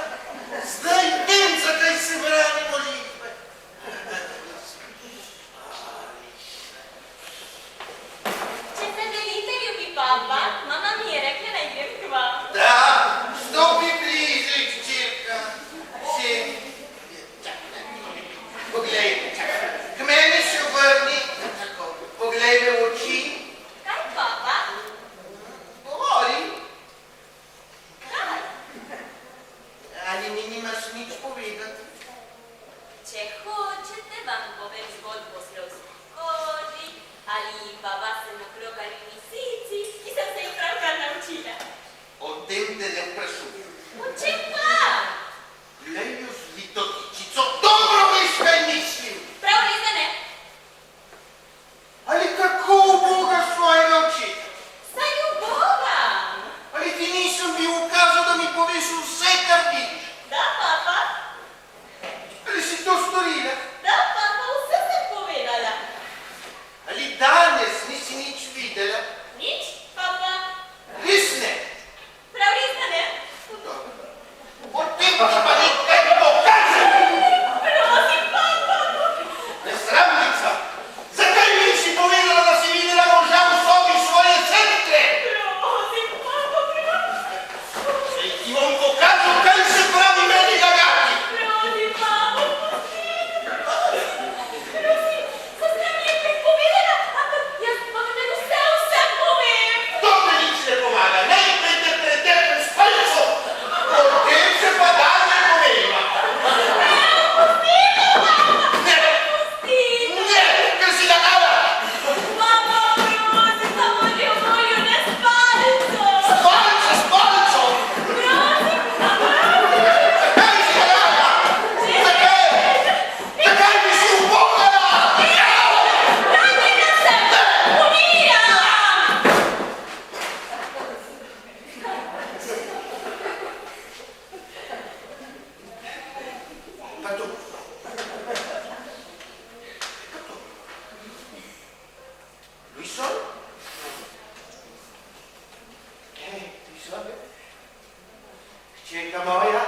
Zdaj vem, zakaj se brani molitve. Če se delite, ljubi papa, mama mi je rekla, naj grem k vam. Da, stopi bliže, hčerka. Sedi. Poglej, k meni se obrni. Tako, poglej me v oči. Kaj, papa? Govori. Kaj? Ali mi nimaš nič povedati? Če hočete, vam povem zgodbo o slovski koži ali pa vašem okrogani lisici, ki sem se jih pravkar naučila. O tem te ne vprašujem. O čem pa? Glej jo zvito tičico, dobro veš, kaj mislim. Prav res, da ne? Ali kako Boga svojega očeta? Saj ljubogam. Ali ti nisem bil ukazal, da mi poveš vse, kar vidiš? Da, papa? Ali si to storila? Da, papa, vse sem povedala. Ali danes nisi nič videla? Nič, papa? Res ne? Prav res, da ne? Potem ti pa nekaj pokažem. Prosim, papa. Nesramnica, zakaj mi nisi povedala, da si videla moža v sobi svoje sestre? Prosim, papa, prosim. Saj ti bom pokazal, kaj se pravi meni lagati. Prosim, papa, prosim. Sestra mi je prepovedala, ampak jaz vam ne vse povem. To te nič ne pomaga, najprej te pretepem s palcem, potem se pa dalje povejva. Ne, ne, ker si lagala. Papa, prosim, samo voljo ne s palcem. S palcem. Prosim, papa. Zakaj si lagala? Zakaj? Zakaj bi si upogala? Ranjena sem, umiram. Pa to. Luison? Luison? Hčerka moja?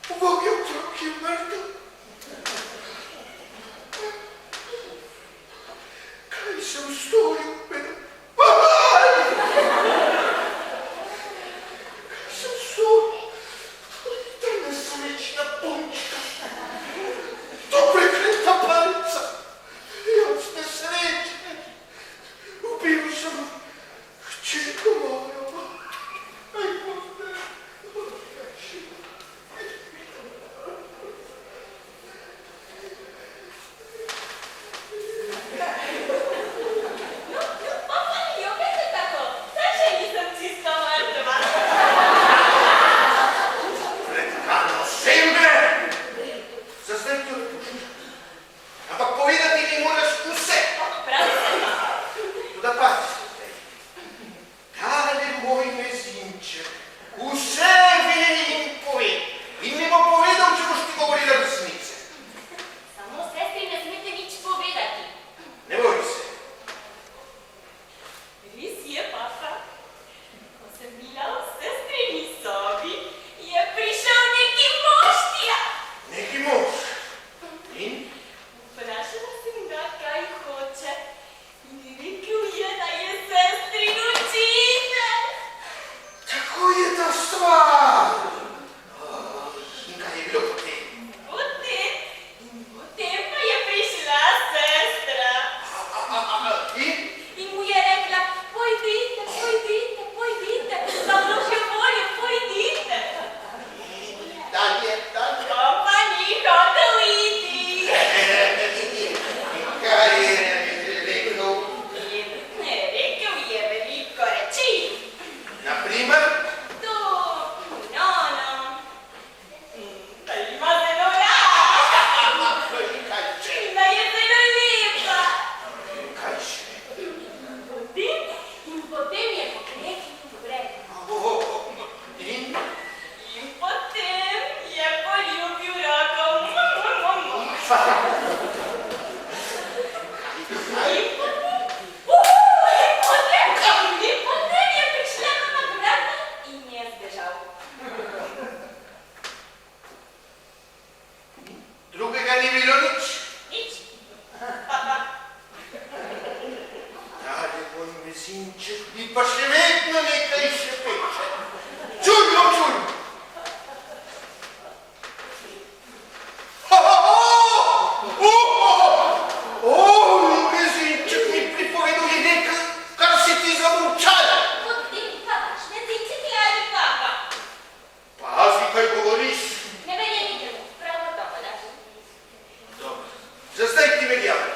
Ubogi otrok je mrtev. Kaj sem storil, Pedro? Cierto mojo. Aj, Boże. Io vedo tako, zašto nisam čisto mrtva? Fredkano, sempre! Zdaj ti odpuščam. Ampak povedati mi moraš vse. Pravi se. Toda pazi se. Tale moj mezinček vse ve in pove. In mi bo povedal, če boš ti govorila resnice. Samo sestri ne smete nič povedati. Ne boj se. Res je, papa. Ko sem bila v sestrini sobi, je prišel neki moštija. Neki mož. In? Vprašala sem ga, kaj hoče. In rekel je, da je sestrin učitelj. Tako je ta stvar. In kaj je bilo potem? Potem pa je prišla sestra. In? In mu je rekla, pojdite, za Božjo voljo, pojdite. Dalje. To pa ni hotel iti. In kaj je rekel? Rekel je veliko reči. Naprimer? To, da ima zelo rad, Kaj še? da je zelo lepa. Kaj še? Potem je pokleknil In? in potem je poljubil roko. In potem je prišla mama vrata in je zbežal. Drugega ni bilo nič. Nič. Papa. Tale moj mezinček bi pa še vedno nekaj šepeče. Čudno. Mezinček mi pripoveduje nekaj, kar si ti zamolčala. Potem pa vaš mezinček ali papa. Pazi, kaj govoriš. Ne verjemite mu, prav gotovo, da. Dobro, za zdaj ti verjamem.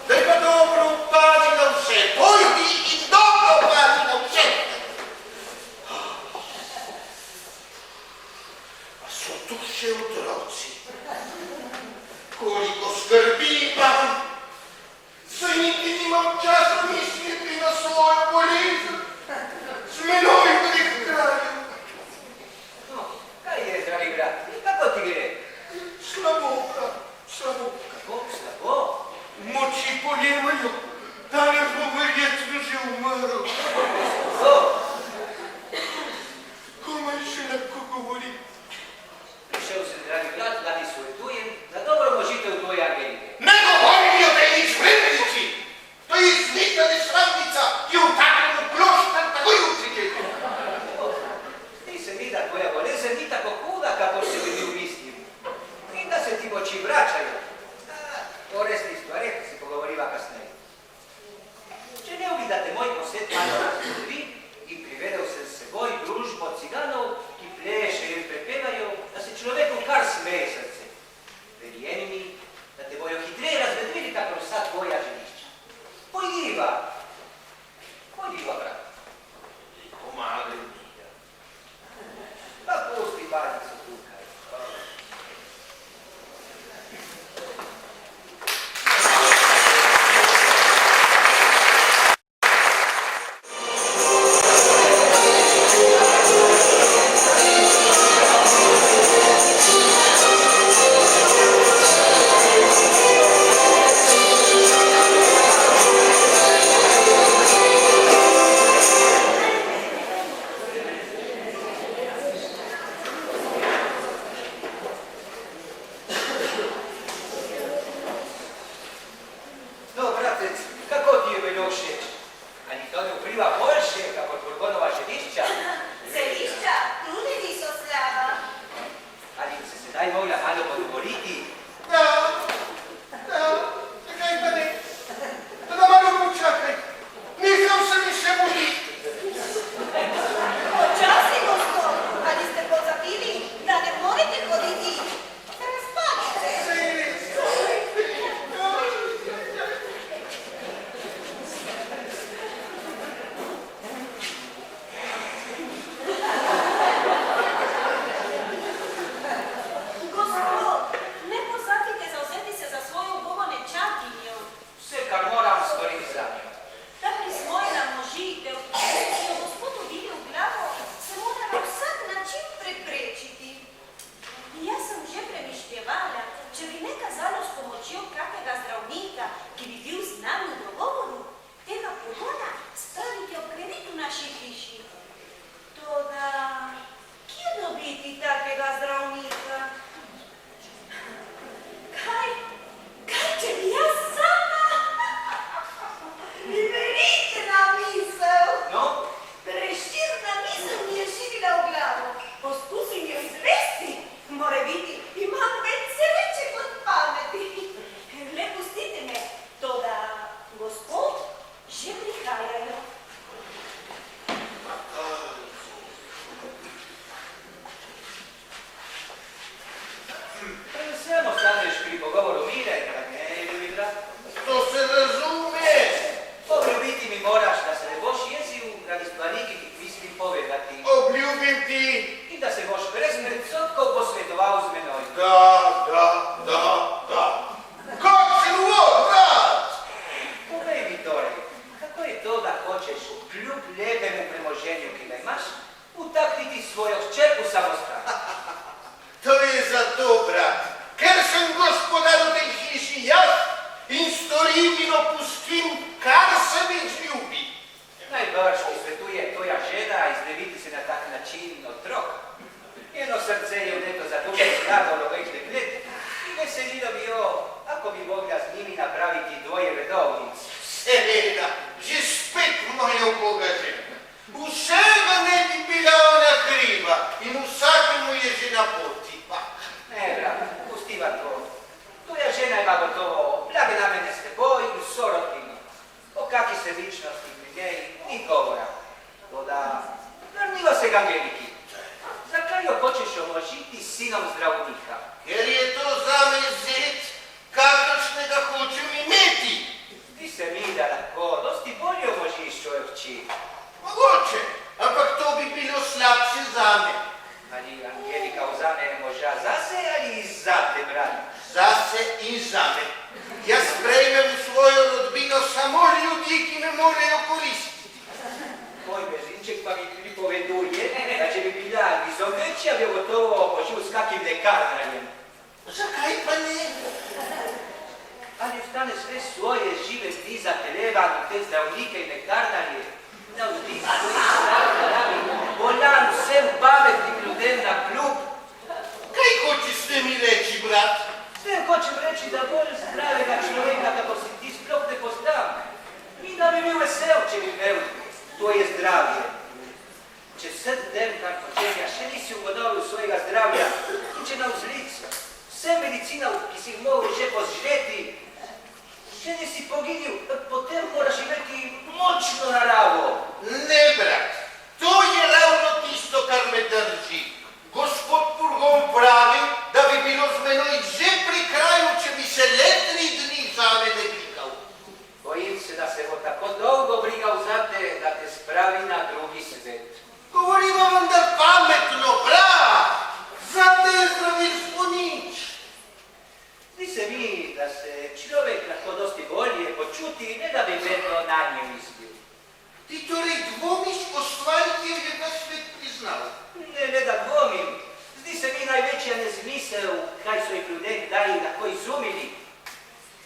Daj pa dobro pazi na vse. Pojdi in dobro pazi na vse. A so tu še otroci. Koliko skrbi imam. Saj niti nimam časa misliti na svojo bolezen. Z menoj teh krajev. No, kaj je, dragi brat? Kako ti gre? Slabo, brat, slabo. Kako? Slabo? Moči pojemajo. Danes bo verjetno že umrl. O, Komaj še lahko govori. prišel sem, dragi brat, da ti svetujem za dobro možitev tvoje Angelike. Ne govori mi o tej izvednici. To je izlita nesramnica, ki v takem kloštar takoj učitelj. Zdi se mi, da tvoja bolezen ni tako huda, kako si bil mislil. In da se ti moči vračajo. O resnih stvareh se pogovoriva kasneje. Želel bi, da te moj posvet malo razgovori in privedel sem s seboj družbo ciganov, ki plešejo in prepevajo, da se človeku kar smeje srce. Verjemi mi, da te bojo hitreje razvedrili, kakor vsa tvoja želišča. Pojdiva, brat. Pomagaj mi. Pa pusti barico tukaj. Čakaj, nisem da hoćeš kljub lepemu premoženju ki ga imaš, utakniti svoju kćer u samostan. To je za to, brat, ker sem gospodar v tej hiši jaz in storim in opustim, kar se mi zljubi. Najbrž mi svetuje tvoja žena izdeviti se na tak način otrok. Eno srce je vneto za to zgradalo več deklet i veselilo bi jo, ako bi mogla z njimi napraviti dvoje redovnic. Seveda, že spet moja uboga žena. Vsega ne bi bila ona kriva in vsakemu je že na poti. Ne, brat, pustiva to. Tvoja žena ima gotovo blage namene s teboj in vso rodbino. O kakvi sebičnosti pri njej ni govora. Toda, vrnimo se Angeliki. Zakaj jo hočeš omožiti s sinom zdravnika? Ker je to zame zet, kakršnega hočem imeti. Zdi se mi, da lahko dosti bolje omožiš svojo hči. Mogoče, ampak to bi bilo slabše zame. Ali Angelika vzame moža zase ali zate, brat? Zase in zame. Jaz sprejmem v svojo rodbino samo ljudi, ki me morajo koristiti. Tvoj mezinček pa mi pripoveduje, da če bi bila Izogečja, bi jo gotovo požil s kakim lekarnarjem. Zakaj pa ne? Ali ostane sve svoje žive dni za televan v te zdravnike in lekarnarje? Da vdi svoj stav naravi, bolan vsem pametnim ljudem na kljub. Kaj hočeš s tem reči, brat? S tem hočem reči, da bolj zdravega človeka, kako si ti, sploh ne poznam. In da bi bil vesel, če bi imel tvoje zdravje. Če vsem tem, kar počenja, še nisi ugotovil svojega zdravja, in če na vzlic, vse medicina, ki si jih mogel že požreti, še nisi poginil, potem moraš imeti močno naravo. Ne, brat, to je ravno tisto, kar me drži. Gospod Purgon pravi, da bi bilo z menoj že pri kraju, če bi se le 3 dni zame ne brikal. Bojim se, da se bo tako dolgo brigal zate, da te spravi na drugi svet. Govorimo vendar pametno, brat, zate je zdravilstvo nič. Zdi se mi, da se človek lahko dosti bolje počuti, ne da bi vedno na nje mislil. Ti torej dvomiš o stvari, ki je na svet priznal. Ne da dvomim. Zdi se mi največja nezmisel, kaj so jih ljudje kdaj lahko izumili.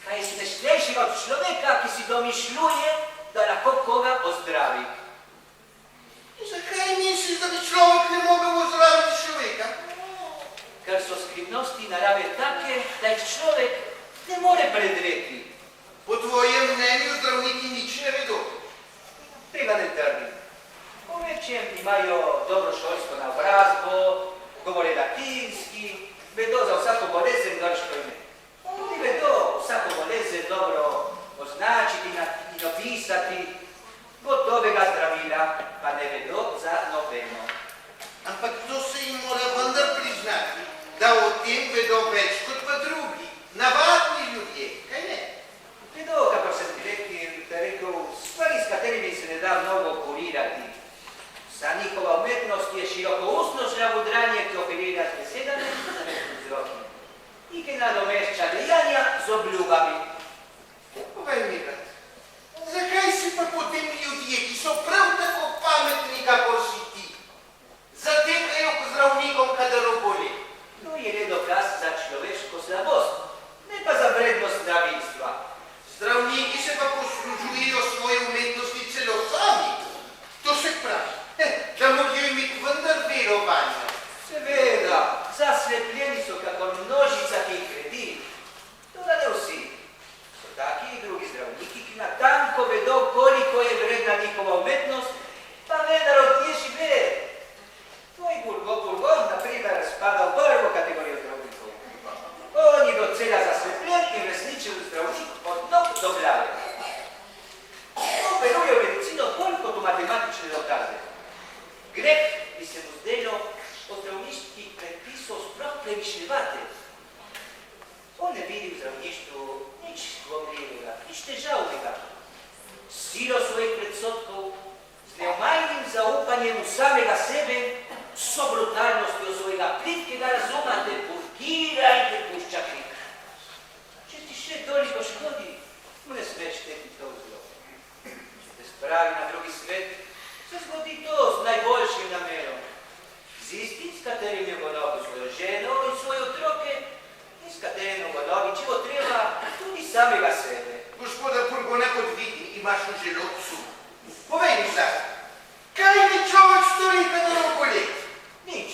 Kaj je smešnejšega od človeka, ki si domišljuje, da lahko koga ozdravi. Zakaj misliš, da bi človek ne mogel ozdraviti človeka? Ker so skrivnosti narave take, da jih človek ne more predreti. Po tvojem mnenju zdravniki nič ne vedo. Tega ne trdim. Po večjem imajo dobro šolsko naobrazbo, govore latinski, vedo za vsako bolezen grško ime. Oni vedo vsako bolezen dobro označiti in opisati, gotovega zdravila pa ne vedo za nobeno. Ampak to se jim mora vendar priznati, da o tem vedo več kot pa drugi, navadni ljudje, kaj ne? Vedo, kako sem ti rekel, stvari, s katerimi se ne da mnogo kurirati. Vsa njihova umetnost je širokoustno žravudranje, ki operira z besedami in vzroki. In ki nadomešča dejanja z obljubami. Povej mi, brat, zakaj si pa potem ljudje, ki so prav tako pametni, kakor si ti, zatekajo k zdravnikom, kadar oboli? To je le dokaz za človeško slabost, ne pa za vrednost zdravilstva. Zdravniki se pa poslužujejo svoje umetnosti celo sami. To se pravi, da morajo imeti vendar verovanja. Seveda, zaslepljeni so kakor množica, ki jih kredi. Toda ne vsi. So taki drugi zdravniki, ki natanko vedo, koliko je vredna njihova umetnost, pa vendar od nje žive. Tvoj Purgon, na primer, spada v prvo kategorijo zdravnikov. On je docela zaslepljen in resničen zdravnik od nog do glave. Operuje v medicino bolj kot v matematične dokaze. Greh bi se mu zdelo od zdravniških predpisov sploh premišljevati. On ne vidi v zdravništvu nič dvomljivega, nič težavnega. Silo svojih predsodkov, z neomajnim zaupanjem v samega sebe, so brutalnostjo svojega plitkega razuma te purgira in te pušča krik. Če ti še toliko škodi, mu ne smeš teti to zlo. Če te pravi na drugi svet, se zgodi to z najboljšim namenom. Z istim, s katerim je ugodobil svojo ženo in svoje otroke, in s katerim ugodobi, če bo treba, tudi samega sebe. Gospodar Purgone, kot vidi, imaš v želodcu. Povej mi zdaj, kaj bi človek stori, kadar ima bolezen? Nič.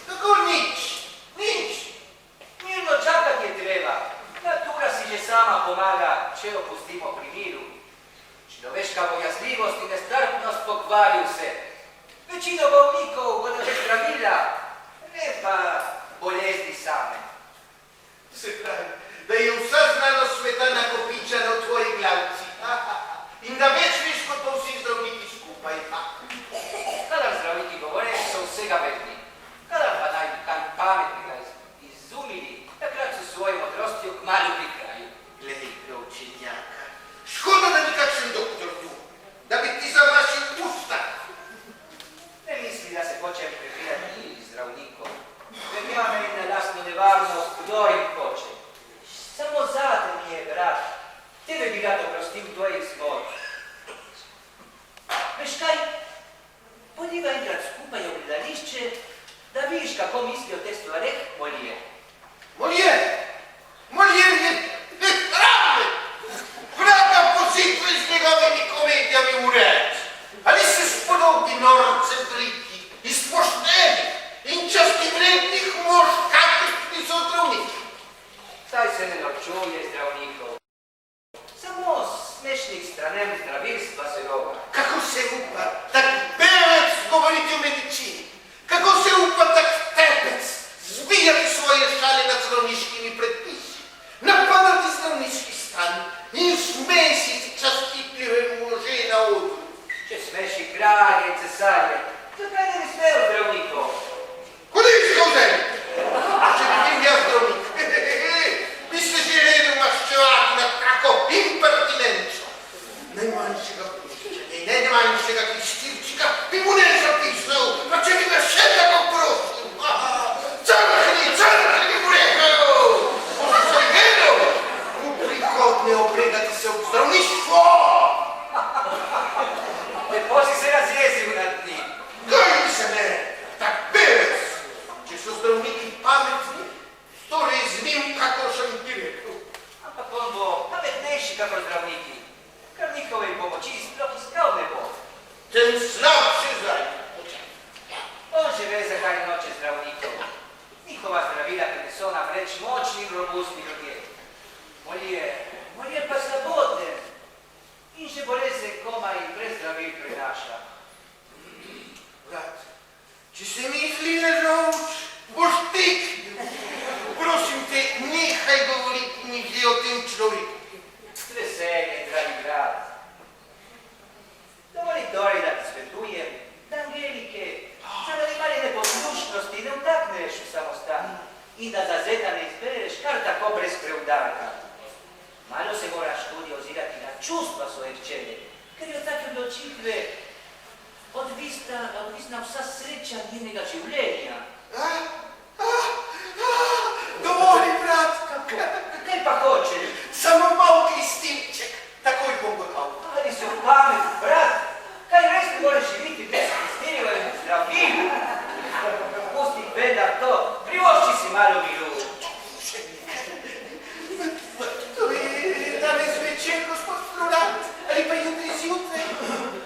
Tako nič. Mirno čakati je treba. Natura si že sama pomaga, če jo pustimo pri miru. Človeška bojazljivost in nestrpnost pokvari vse. Večino bolnikov bodo že zdravila, ne pa bolezni same. Se pravi, da je vsa znanost sveta nakopičena v tvoji glavci. In da več veš kot pa vsi zdravniki skupaj. Kadar zdravniki govore, so vsega vedni. Kadar pa naj bi kaj pametnega izumili, takrat so svojo modrostjo kmalu pri kraju. Glej, pravčenjaka, škoda, da ni kakšen doktor tu, da bi ti zamašil usta. Ne misli, da se hočem prebijati zdravnikov. Verjame in na lastno nevarnost, kdor jim hoče. Samo zate mi je, brat. Tebe bi rad oprostil tvojih zmot. Veš kaj? Podiva enkrat skupaj v gledališče, da vidiš, kako misli o teh stvareh Molière. Molière je ravne. Vraga pozitve z njegovimi komedijami v reč. Ali se spodobi norce briti iz poštenih in častivrednih mož, kakršni so zdravniki? Saj se ne norčuje zdravnikov. Samo smešnih stranem zdravilstva se roba. Kako se upa tak pevec govoriti o medicini? Kako se upa tak tepec zbijati svoje šale nad zdravniškimi predpisi? Napadati zdravniški stan in smesiti častitljive može na odru. Če smeši kralje in cesarje, zakaj ne bi smel zdravnikov? Kudi si ga vzeli? Če bi bil jaz zdravnik, bi se želeli maščevati na tako impertinenco. Najmanjšega kristirčika bi mu ne zapisal, pa če bi ga še tako prosil. Crkni bi mu rekel! Možda se je vedel v prihodne obregati se v zdravništvo. Lepo si se razjezil nad njim. Kaj bi se ne? Tak pevec! Če so zdravniki pametni, torej z njim, kako sem ti rekel. Ampak on bo pametnejši kakor zdravniki. Kar njihove pomoči sploh iskal ne bo. Tem slabši zdaj. On že ve, zakaj noče zdravnikov. Njihova zdravila, ki so namreč močni in robustni ljudje. Molière pa slaboten. In že bolezen komaj brez zdravil prinaša. Brat, če se mi izline žolč, boš teknil. Prosim te, nehaj govoriti nikje o tem človeku. Z veseljem, dragi brat. Dovoli torej, da ti svetujem, da Angelike zaradi male neposlušnosti ne vtakneš v samostan in da za zeta ne izbereš kar tako brez preudarka. Malo se moraš tudi ozirati na čustva svoje hčere, ker je od take odločitve odvisna vsa sreča njenega življenja. Dovoli, brat. Kaj pa hočeš? Samo mal kristinček, takoj bom gotovo. Ali si v pamet, brat? Kaj res ne moreš živiti bez kristirjev in zdravil? Pusti vendar to, privošči si malo miru. To je danes večer, gospod Florant, ali pa jutri zjutraj.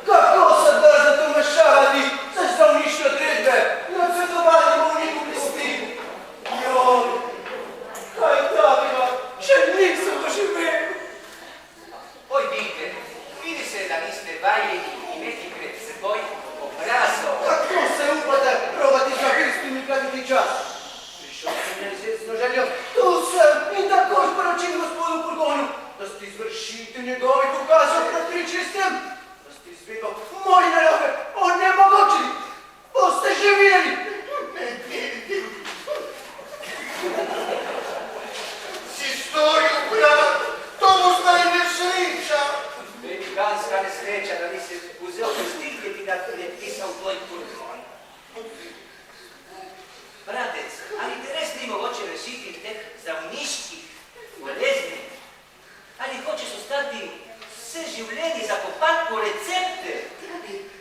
Kako se da za to mešavati za zdravniške odredbe? Na svetovanje bolniku pusti. Joj, kaj takega, še nisem doživel. Oj, vidite, vidi se, da niste vajeni imeti pred seboj obrazov. Kako se upate probati za kristimi kladiti čas? Prišel sem nezjezno željo, tu sem in takoj sporočim gospodu Purgonu, da ste izvršitelj njegovih ukazov proti čistem, da ste izvedel moje naloge onemogočili. Boste že videli. Si storil, brat, to bo zdaj nesreča. Velikanska nesreča, da nisi vzel postilke, ki da je pisal tvoj Purgon. Bratec, ali te res ni mogoče rešiti teh zdravniških bolezni? Ali hočeš ostati vse življenje zakopan po recepte.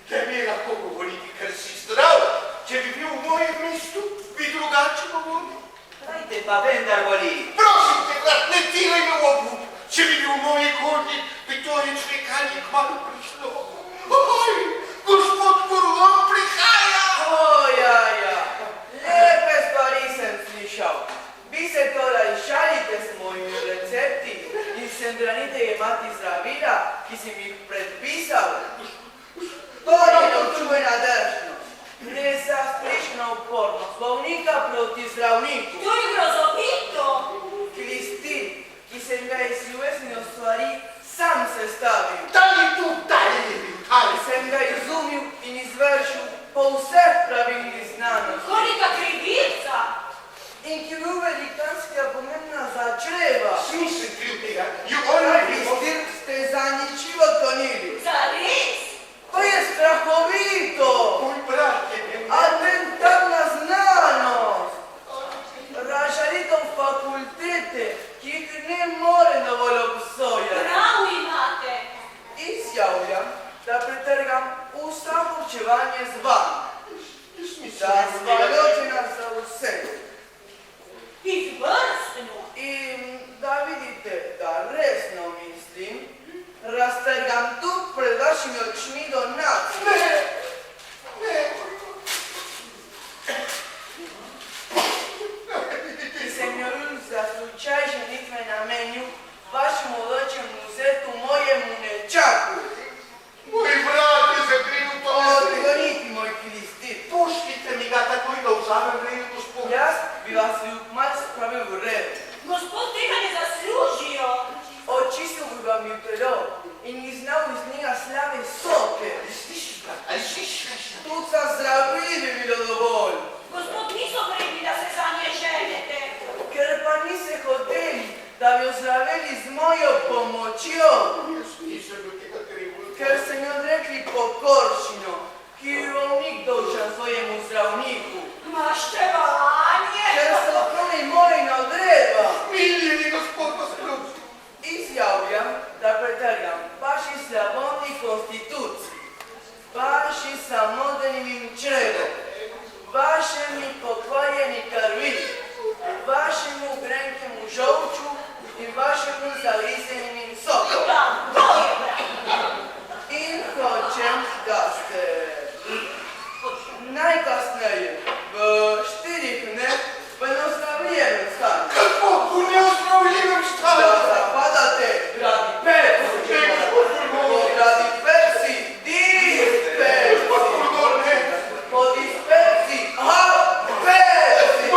Tebi lahko govoriti, ker si zdrav. Če bi bil v mojem mestu, bi drugače govoril. Kaj te pa vendar boli? Prosim te, brat, ne tiraj me v obup. Če bi bil v moji koži, bi torej čvekanje kmalu prišlo. Oj, gospod Furgon prihaja! Ja. Lepe stvari sem slišal. Vi se torej šalite s mojimi recepti in se branite jemati zdravila, ki si mi jih predpisal. To je nečuvena držnost. Nezastrišna upornost bolnika proti zdravniku. To je grozovito. Kristin, ki sem ga iz ljubeznijo stvari sam sestavil. Daj tu, daj mi, Sem ga izumil in izvršil po vseh pravilnih znanosti. Kolika krivica. In ki bil velikanskega pomembna za čreva. Nisem kriv tega. Kristin, ste zaničivo tonili. Zares? To je strahovito. Moj brat je bil. Atentarna znanost. Razžalitev fakultete, ki jih ne more dovolj obsojati. Prav imate. Izjavljam, da pretrgam vsa poučevanje z vami. Da sva ločena za vse. Izvrstno. In da vidite, da resno mislim, raztrgam tu pred vašimi očmi do nas. Ki sem jo za slučaj ženitve namenil vašemu odločemu vzetu mojemu nečaku. Moj brat je zakril to. Odgoniti, moj Kristin. Puštite mi ga takoj, da vzamem reju, gospod. Jaz bi vas ljubmal spravil v red. Gospod tega ne zaslužijo. Očistil bi vam ju telo in iznal iz njega slave soke. Slišiš, brat, ali slišiš? Tuca zdravil bi bilo dovolj. Gospod niso vredni, da se za nje ženete. Ker pa niste hoteli, da bi jo zdravili z mojo pomočjo. Jaz nisem bil tega kriv. Ker ste mi odrekli pokorščino, ki je bolnik dolžan svojemu zdravniku. Maščevanje. Ker ste okroni mojega odreba. Miljeni gospod, vas prosim. Izjavljam, da pretrgam vaši slabotni konstituciji, vaši samodenim črevom, vašemi pokvarjeni krvi, vašemu grenkemu žolču in vašemu zalizenim sokom. Da, to je brat. In hočem, da ste najkasneje v 4 dneh v neozdravljenem stanju. Kako v neozdravljivem stanju? Da zapadate, dragi persi, dragi persi, dispersi, po dispersi, persi,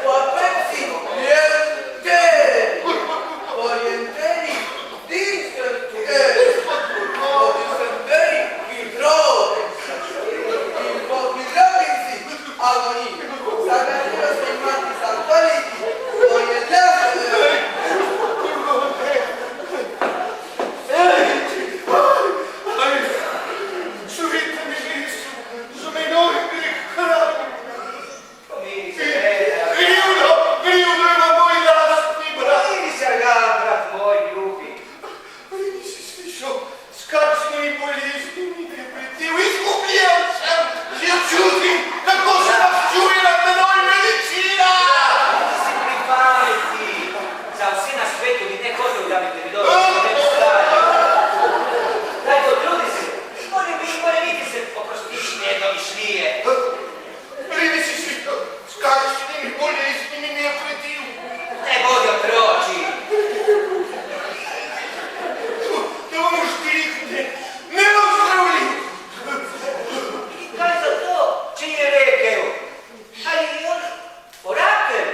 po persi, nienteri, po nienteri, dispersi, po dispersi, hidrosis, in po hidrosis, agonii. Zagadnilo se imati zahvaliti, po jednakove. Čujte mi Jesu, za menoj greh hrani. Pomiri se, veda. Krivdo ima moj lastni brat. Pomiri se ga, brat moj ljubi. Ali nisi slišal, s kakšnimi boleznimi je pretil? Izgubljen sem, že čutim, kako se nas čuje nad menoj medicina. Si pri pameti. Za vse na svetu bi ne hotel, da bi te bilo več stanje. Daj, potrudi se. Mora biti se oprostiš nedomišljije. Ali nisi slišal, s kakšnimi boleznimi mi je pretil? Ne bodi otroči. Da bomo štirikne, neozdravljiv. Kaj za to, če je rekel? Ali je on orakel?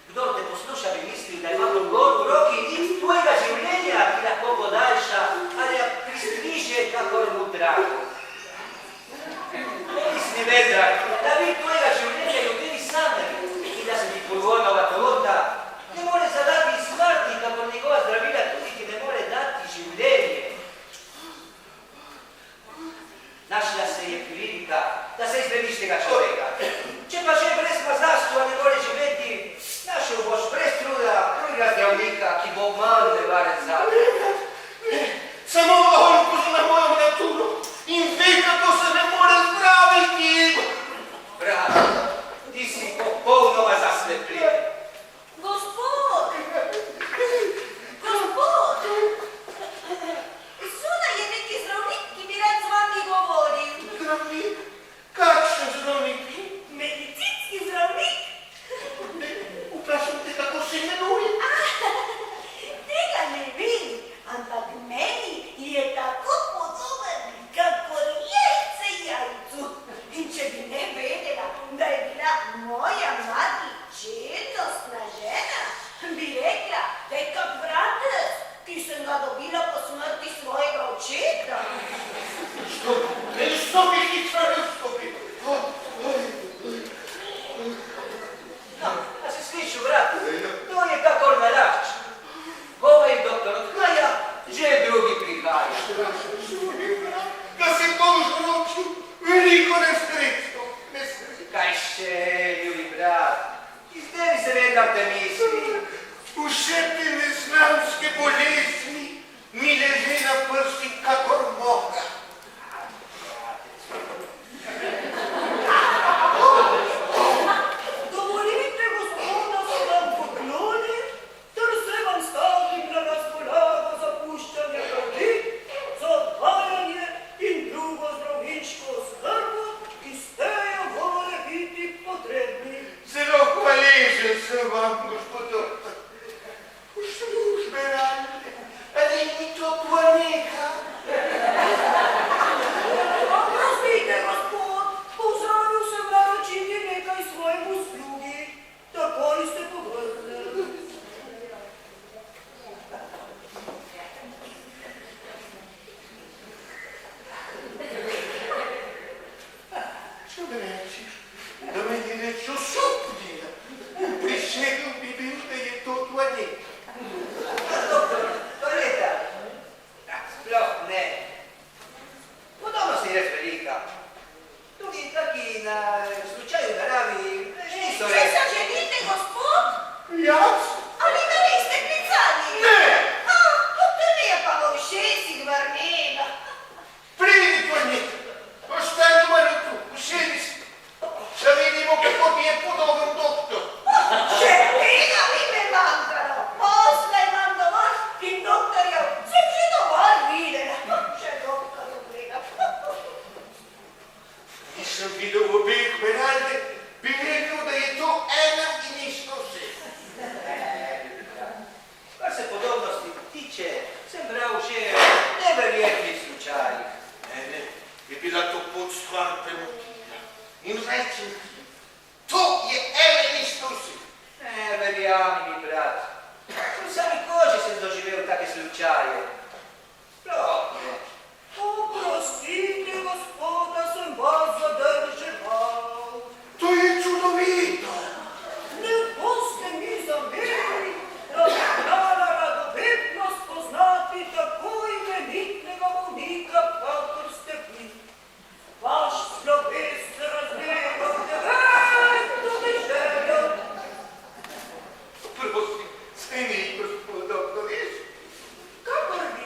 Kdor te posluša, bi mislil, da ima odgovor v roki in tvojega življenja, ki lahko podaljša, ali ja pristriže, kakor mu drago. Misli, vedra, da bi tvojega življenja ljubili same in da se ti Furgonova torta ne more zadati smrti, kakor njegova zdravila tudi ti ne more dati življenje. Našla se je prilika, da se izvediš tega človeka. Če pa že brez mazarstva ne more živeti, našel boš brez truda drugega zdravnika, ki bo manj nevaren zate. Jaz? Ali ga niste klicali? Ne! A, to mi je pa v ušesih vrnila. Pridi, Tonita. Ostani malo tu, usedi se. Da vidimo, kako ti je podoben doktor. Še tega bi me manjkalo. Posla imam dovolj in doktorjev sem že dovolj videla. Še doktorjev gledam. Nisem videl v obeh Benalde, bi rekel, da je to ena in ista oseba. Kar se podobnosti tiče, sem bral že neverjetnih slučajih. Mene je bila to pot stvar premotila. In rečem ti, to je ena in ista oseba. Ne, verjami mi, brat. V sami koži sem doživel take slučaje. Sploh ne. Oprostite, gospoda, sem vas zadrževal. To je čudovito. Ne boste mi zamerili, da bi znala radovednost poznati tako imenitnega bolnika, kakor ste vi. Vaš sloves se razmeril v devetno deželo. Prosim, saj ni gospod doktor, veš? Kakor vi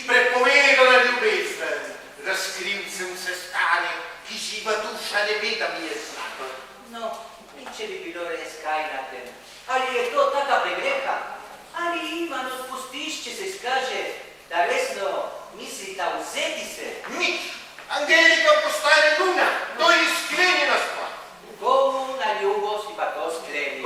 prepovedala ljubezen. Razkrivcem se stane, ki živa duša ne ve, da mi je znano. No, in če bi bilo res kaj na tem, ali je to taka pregreha, ali Ivan odpustiš, če se izkaže, da resno mislita vzeti se? Nič. Angelika postane luna, to je sklenjena stvar. Komu na ljubost pa to skleni?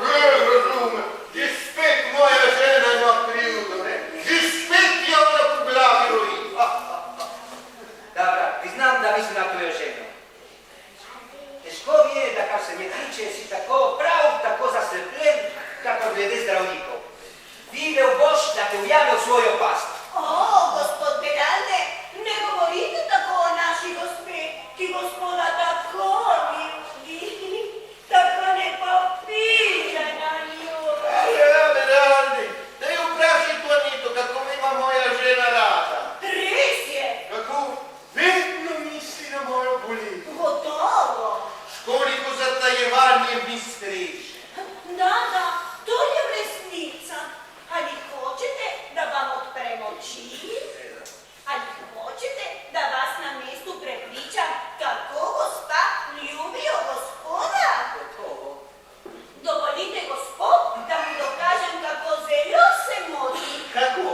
Razume, že spet moja žena ima krivdo, ne? Že spet je ona po glavi roji. Dobra, priznam, da mislim na tvojo ženo. Težko mi je, da kar se me tiče, si tako prav, tako zaslepljen, kakor glede zdravnikov. Videl boš, da te ujame v svojo past. O, gospod Beralde, ne govorite tako o naši gospe, ki gospoda tako ljubi, tako ne popiže na ljubi. Beraldi, daj vprašaj to Anito, kako me ima moja žena rada. Res je, Kako vedno misli na mojo bolitev. gotovo. Koliko zatajevanje mi streže. Da, to je resnica. Ali hočete, da vam odprem oči? Ali hočete, da vas na mestu prepričam, kako gospa ljubijo gospoda? Dovolite, gospod, da mu dokažem, kako zelo se moti. Kako?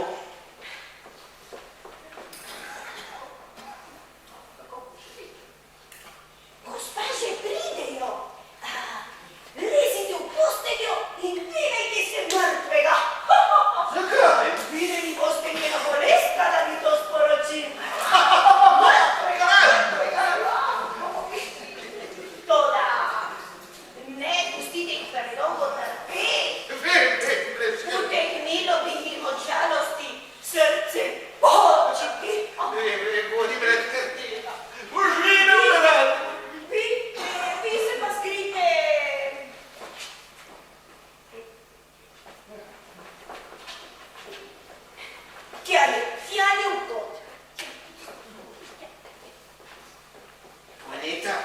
Gospa že pridejo. Lezite v posteljo in delajte se mrtvega. Zakaj? Videli boste njeno bolest, kada mi to sporočim. Toda, ne pustite jih predolgo trpeti. Utegnilo bi jim od žalosti srce početi. Bodi brez krtila. Možina Beraldi. Vi se pa skrite. Tjale v kot. Aneta,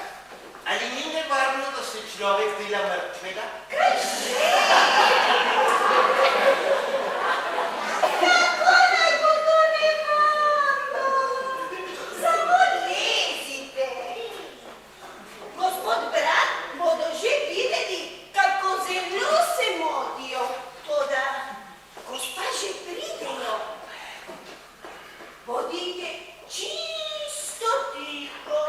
ali ni nevarno, da se človek dela mrtvega? Kaj že? Kako naj bo to nevarno? Samo lezite. Gospod brat, bodo že videli, kako zelo se motijo. Toda, gospa že pridejo. Bodite čisto tiho.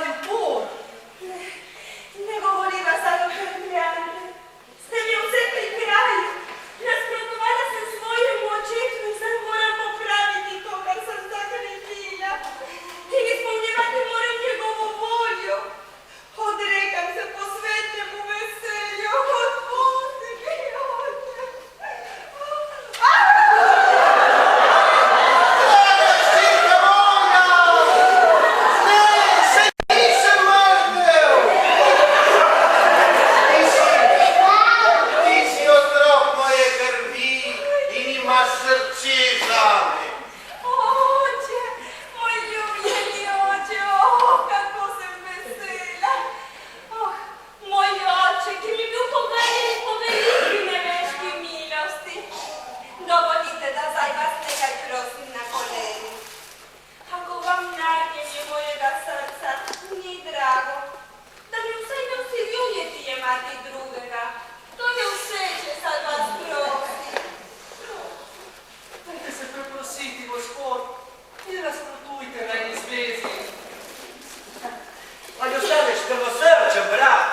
stati un po'. Ne govoriva samo Ferdinand. Ste mi vzeli kraj. Nasprotovala sem svojemu očetu in zdaj moram popraviti to, kar sem zagrešila. In izpolnjevati moram njegovo voljo. Odrekam se posvetnemu veselju, od Božjega oče. Sinka moja! Ne, se nisem mrtev! Ti si otrok moje krvi in imaš srce zame. Oče, moj ljubljeni oče, kako sem vesela. Moj oče, ki mi bil poveljen po veliki nebeški milosti. Dovolite, da zdaj vas nekaj prosim na koleni. Ako vam nagnjenje mojega srca ni drago, da mi vsaj ne vsiljujete jemati drugega. To je vse, če sad vas prosim. Dajte se preprositi, gospod, in nasprotujte na izvezi. Ali ostaneš krvosrčen, brat?